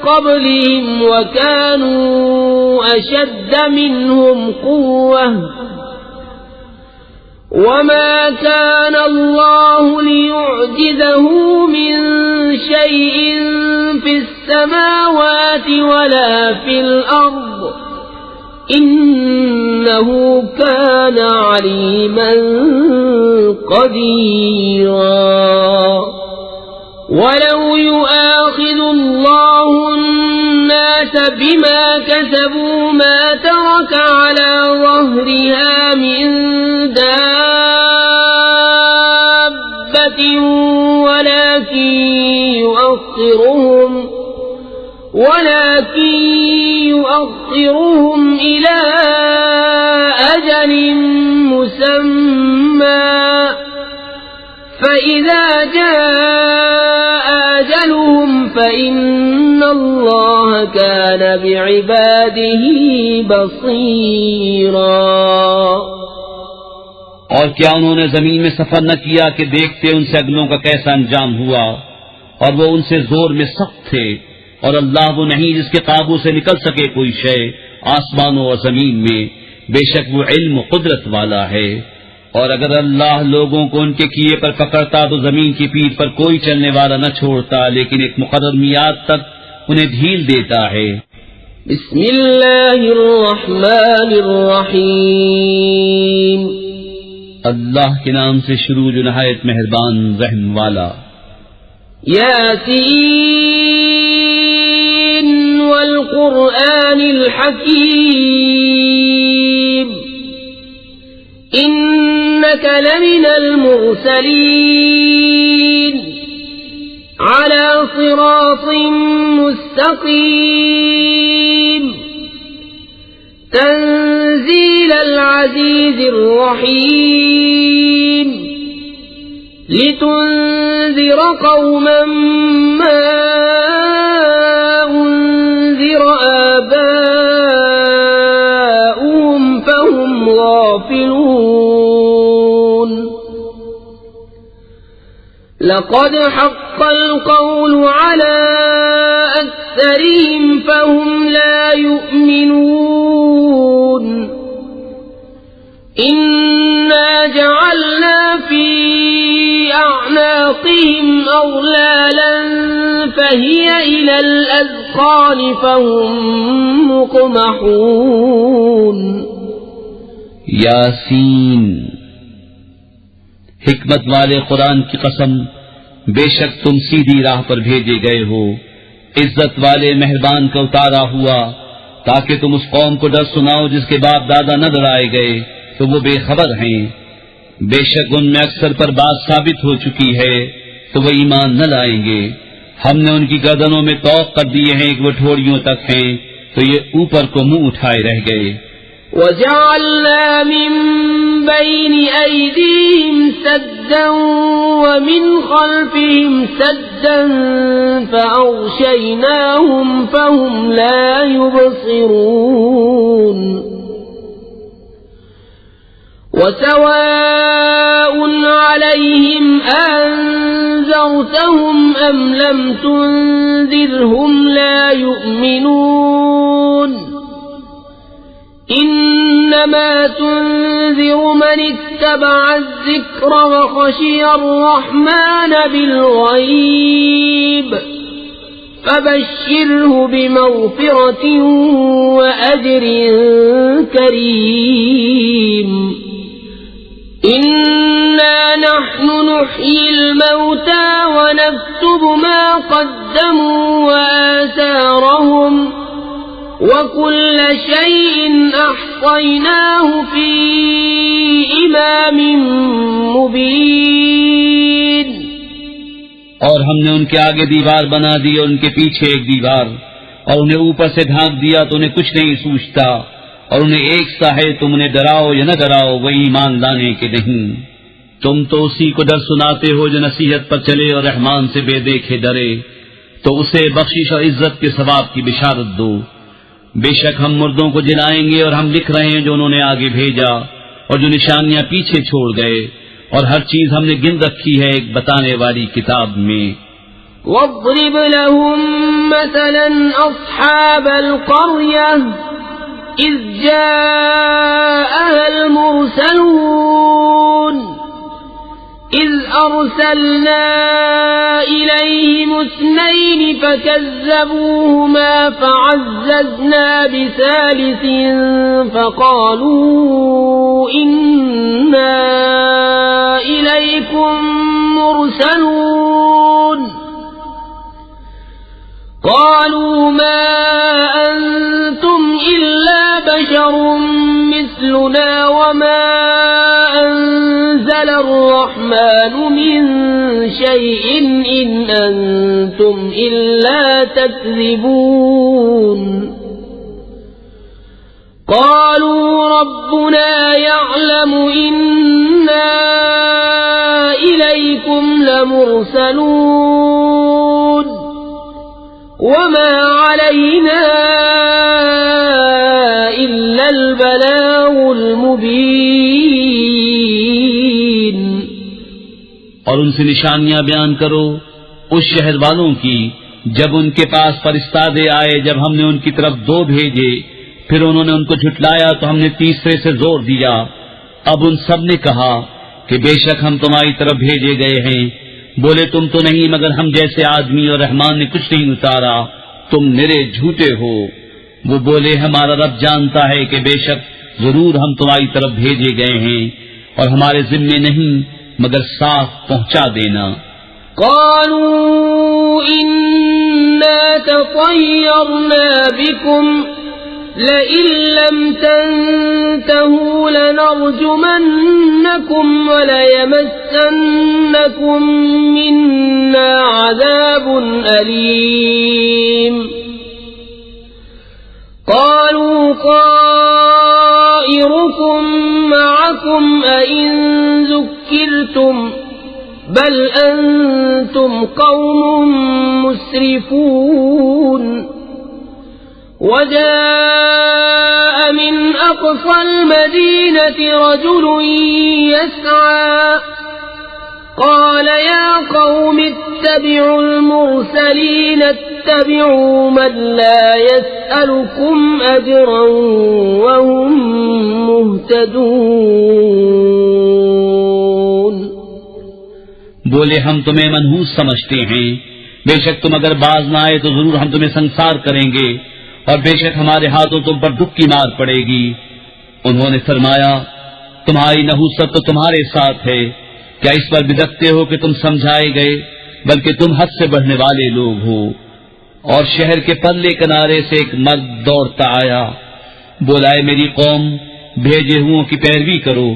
قبلهم وكانوا اشد منهم قوة وما كان الله ليعجزه من شيء في السماوات ولا في الأرض إنه كان عليما قديرا ولو يؤاخذ الله الناس بما كسبوا ما ترك على ظهرها من دابة ولكن يؤخرهم إلى أجل مسمى فإذا جاء أجلهم فإن الله كان بعباده بصيرا اور کیا انہوں نے زمین میں سفر نہ کیا کہ دیکھتے ان سے اگلوں کا کیسا انجام ہوا، اور وہ ان سے زور میں سخت تھے، اور اللہ وہ نہیں جس کے قابو سے نکل سکے کوئی شے آسمانوں اور زمین میں، بے شک وہ علم و قدرت والا ہے۔ اور اگر اللہ لوگوں کو ان کے کیے پر پکڑتا تو زمین کی پیٹھ پر کوئی چلنے والا نہ چھوڑتا، لیکن ایک مقرر میعاد تک انہیں ڈھیل دیتا ہے۔ بسم اللہ الرحمن الرحیم، اللہ کے نام سے شروع جو نہایت مہربان رحم والا۔ یاسین والقرآن الحکیم إنك لمن المرسلين على صراط مستقيم تنزيل العزيز الرحيم لتنذر قوما ما أنذر آباؤهم فهم غافلون لقد حق القول على أكثرهم فهم لا يؤمنون إنا جعلنا في أعناقهم أغلالا فهي إلى الأذقان فهم مقمحون یاسین، حکمت والے قرآن کی قسم، بے شک تم سیدھی راہ پر بھیجے گئے ہو، عزت والے مہربان کا اتارا ہوا، تاکہ تم اس قوم کو ڈر سناؤ جس کے باپ دادا نہ ڈرائے گئے تو وہ بے خبر ہیں۔ بے شک ان میں اکثر پر بات ثابت ہو چکی ہے تو وہ ایمان نہ لائیں گے۔ ہم نے ان کی گردنوں میں طوق کر دیے ہیں کہ وہ ٹھوڑیوں تک ہیں، تو یہ اوپر کو منہ اٹھائے رہ گئے۔ وَجَعَلْنَا مِن بَيْنِ أَيْدِيهِمْ سَدًّا وَمِنْ خَلْفِهِمْ سَدًّا فَأَغْشَيْنَاهُمْ فَهُمْ لَا يُبْصِرُونَ وَسَوَاءٌ عَلَيْهِمْ أَنذَرْتَهُمْ أَمْ لَمْ تُنذِرْهُمْ لَا يُؤْمِنُونَ إنما تنذر من اتبع الذكر وخشي الرحمن بالغيب فبشره بمغفرة وأجر كريم إنا نحن نحيي الموتى ونكتب ما قدموا وآثارهم وَكُلَّ شَيْءٍ أَحْصَيْنَاهُ فِي إِمَامٍ مُبِينٍ۔ اور ہم نے ان کے آگے دیوار بنا دی اور ان کے پیچھے ایک دیوار، اور انہیں اوپر سے ڈھانپ دیا تو انہیں کچھ نہیں سوچتا، اور انہیں ایک سا ہے تم انہیں ڈراؤ یا نہ ڈراؤ وہ ایمان لانے کے نہیں۔ تم تو اسی کو ڈر سناتے ہو جو نصیحت پر چلے اور رحمان سے بے دیکھے ڈرے، تو اسے بخشش اور عزت کے ثواب کی بشارت دو۔ بے شک ہم مردوں کو جلائیں گے اور ہم لکھ رہے ہیں جو انہوں نے آگے بھیجا اور جو نشانیاں پیچھے چھوڑ گئے، اور ہر چیز ہم نے گن رکھی ہے ایک بتانے والی کتاب میں۔ وَاضْرِبْ لَهُم مَّثَلًا أَصْحَابَ الْقَرْيَةِ إِذْ جَاءَهَا الْمُرْسَلُونَ إِذْ أَرْسَلْنَا إِلَيْهِمُ اثنين فكذبوهما فعززنا بثالث فقالوا إنا إليكم مرسلون قالوا ما أنتم إلا بشر مثلنا وما أنزل الرحمن من شيء إن أنتم إلا تكذبون قالوا ربنا يعلم إنا إليكم لمرسلون وما علينا إلا البلاغ المبين اور ان سے نشانیاں بیان کرو اس شہر والوں کی جب ان کے پاس فرستادے آئے، جب ہم نے ان کی طرف 2 بھیجے، پھر انہوں نے ان کو جھٹلایا تو ہم نے تیسرے سے زور دیا۔ اب ان سب نے کہا کہ بے شک ہم تمہاری طرف بھیجے گئے ہیں۔ بولے تم تو نہیں مگر ہم جیسے آدمی، اور رحمان نے کچھ نہیں اتارا، تم میرے جھوٹے ہو۔ وہ بولے ہمارا رب جانتا ہے کہ بے شک ضرور ہم تمہاری طرف بھیجے گئے ہیں، اور ہمارے ذمے نہیں مگر صاف پہنچا دینا۔ قالوا إنا تطيرنا بكم لئن لم تنتهوا لنرجمنكم وليمسنكم منا عذاب أليم قالوا طائركم معكم أئن ذكرتم بل أنتم قوم مسرفون وجاء من أقصى المدينة رجل يسعى قال يا قوم اتبعوا المرسلين اتبعوا من لا يسألكم أجرا وهم مهتدون بولے ہم تمہیں منحوس سمجھتے ہیں، بے شک تم اگر باز نہ آئے تو ضرور ہم تمہیں سنسار کریں گے، اور بے شک ہمارے ہاتھوں تم پر دکھ کی مار پڑے گی۔ انہوں نے فرمایا تمہاری نحوست تو تمہارے ساتھ ہے، کیا اس پر بدکتے ہو کہ تم سمجھائے گئے؟ بلکہ تم حد سے بڑھنے والے لوگ ہو۔ اور شہر کے پرلے کنارے سے ایک مرد دوڑتا آیا، بولا اے میری قوم، بھیجے ہوں کی پیروی کرو،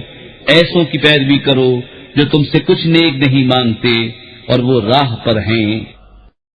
ایسوں کی پیروی کرو جو تم سے کچھ نیک نہیں مانگتے اور وہ راہ پر ہیں۔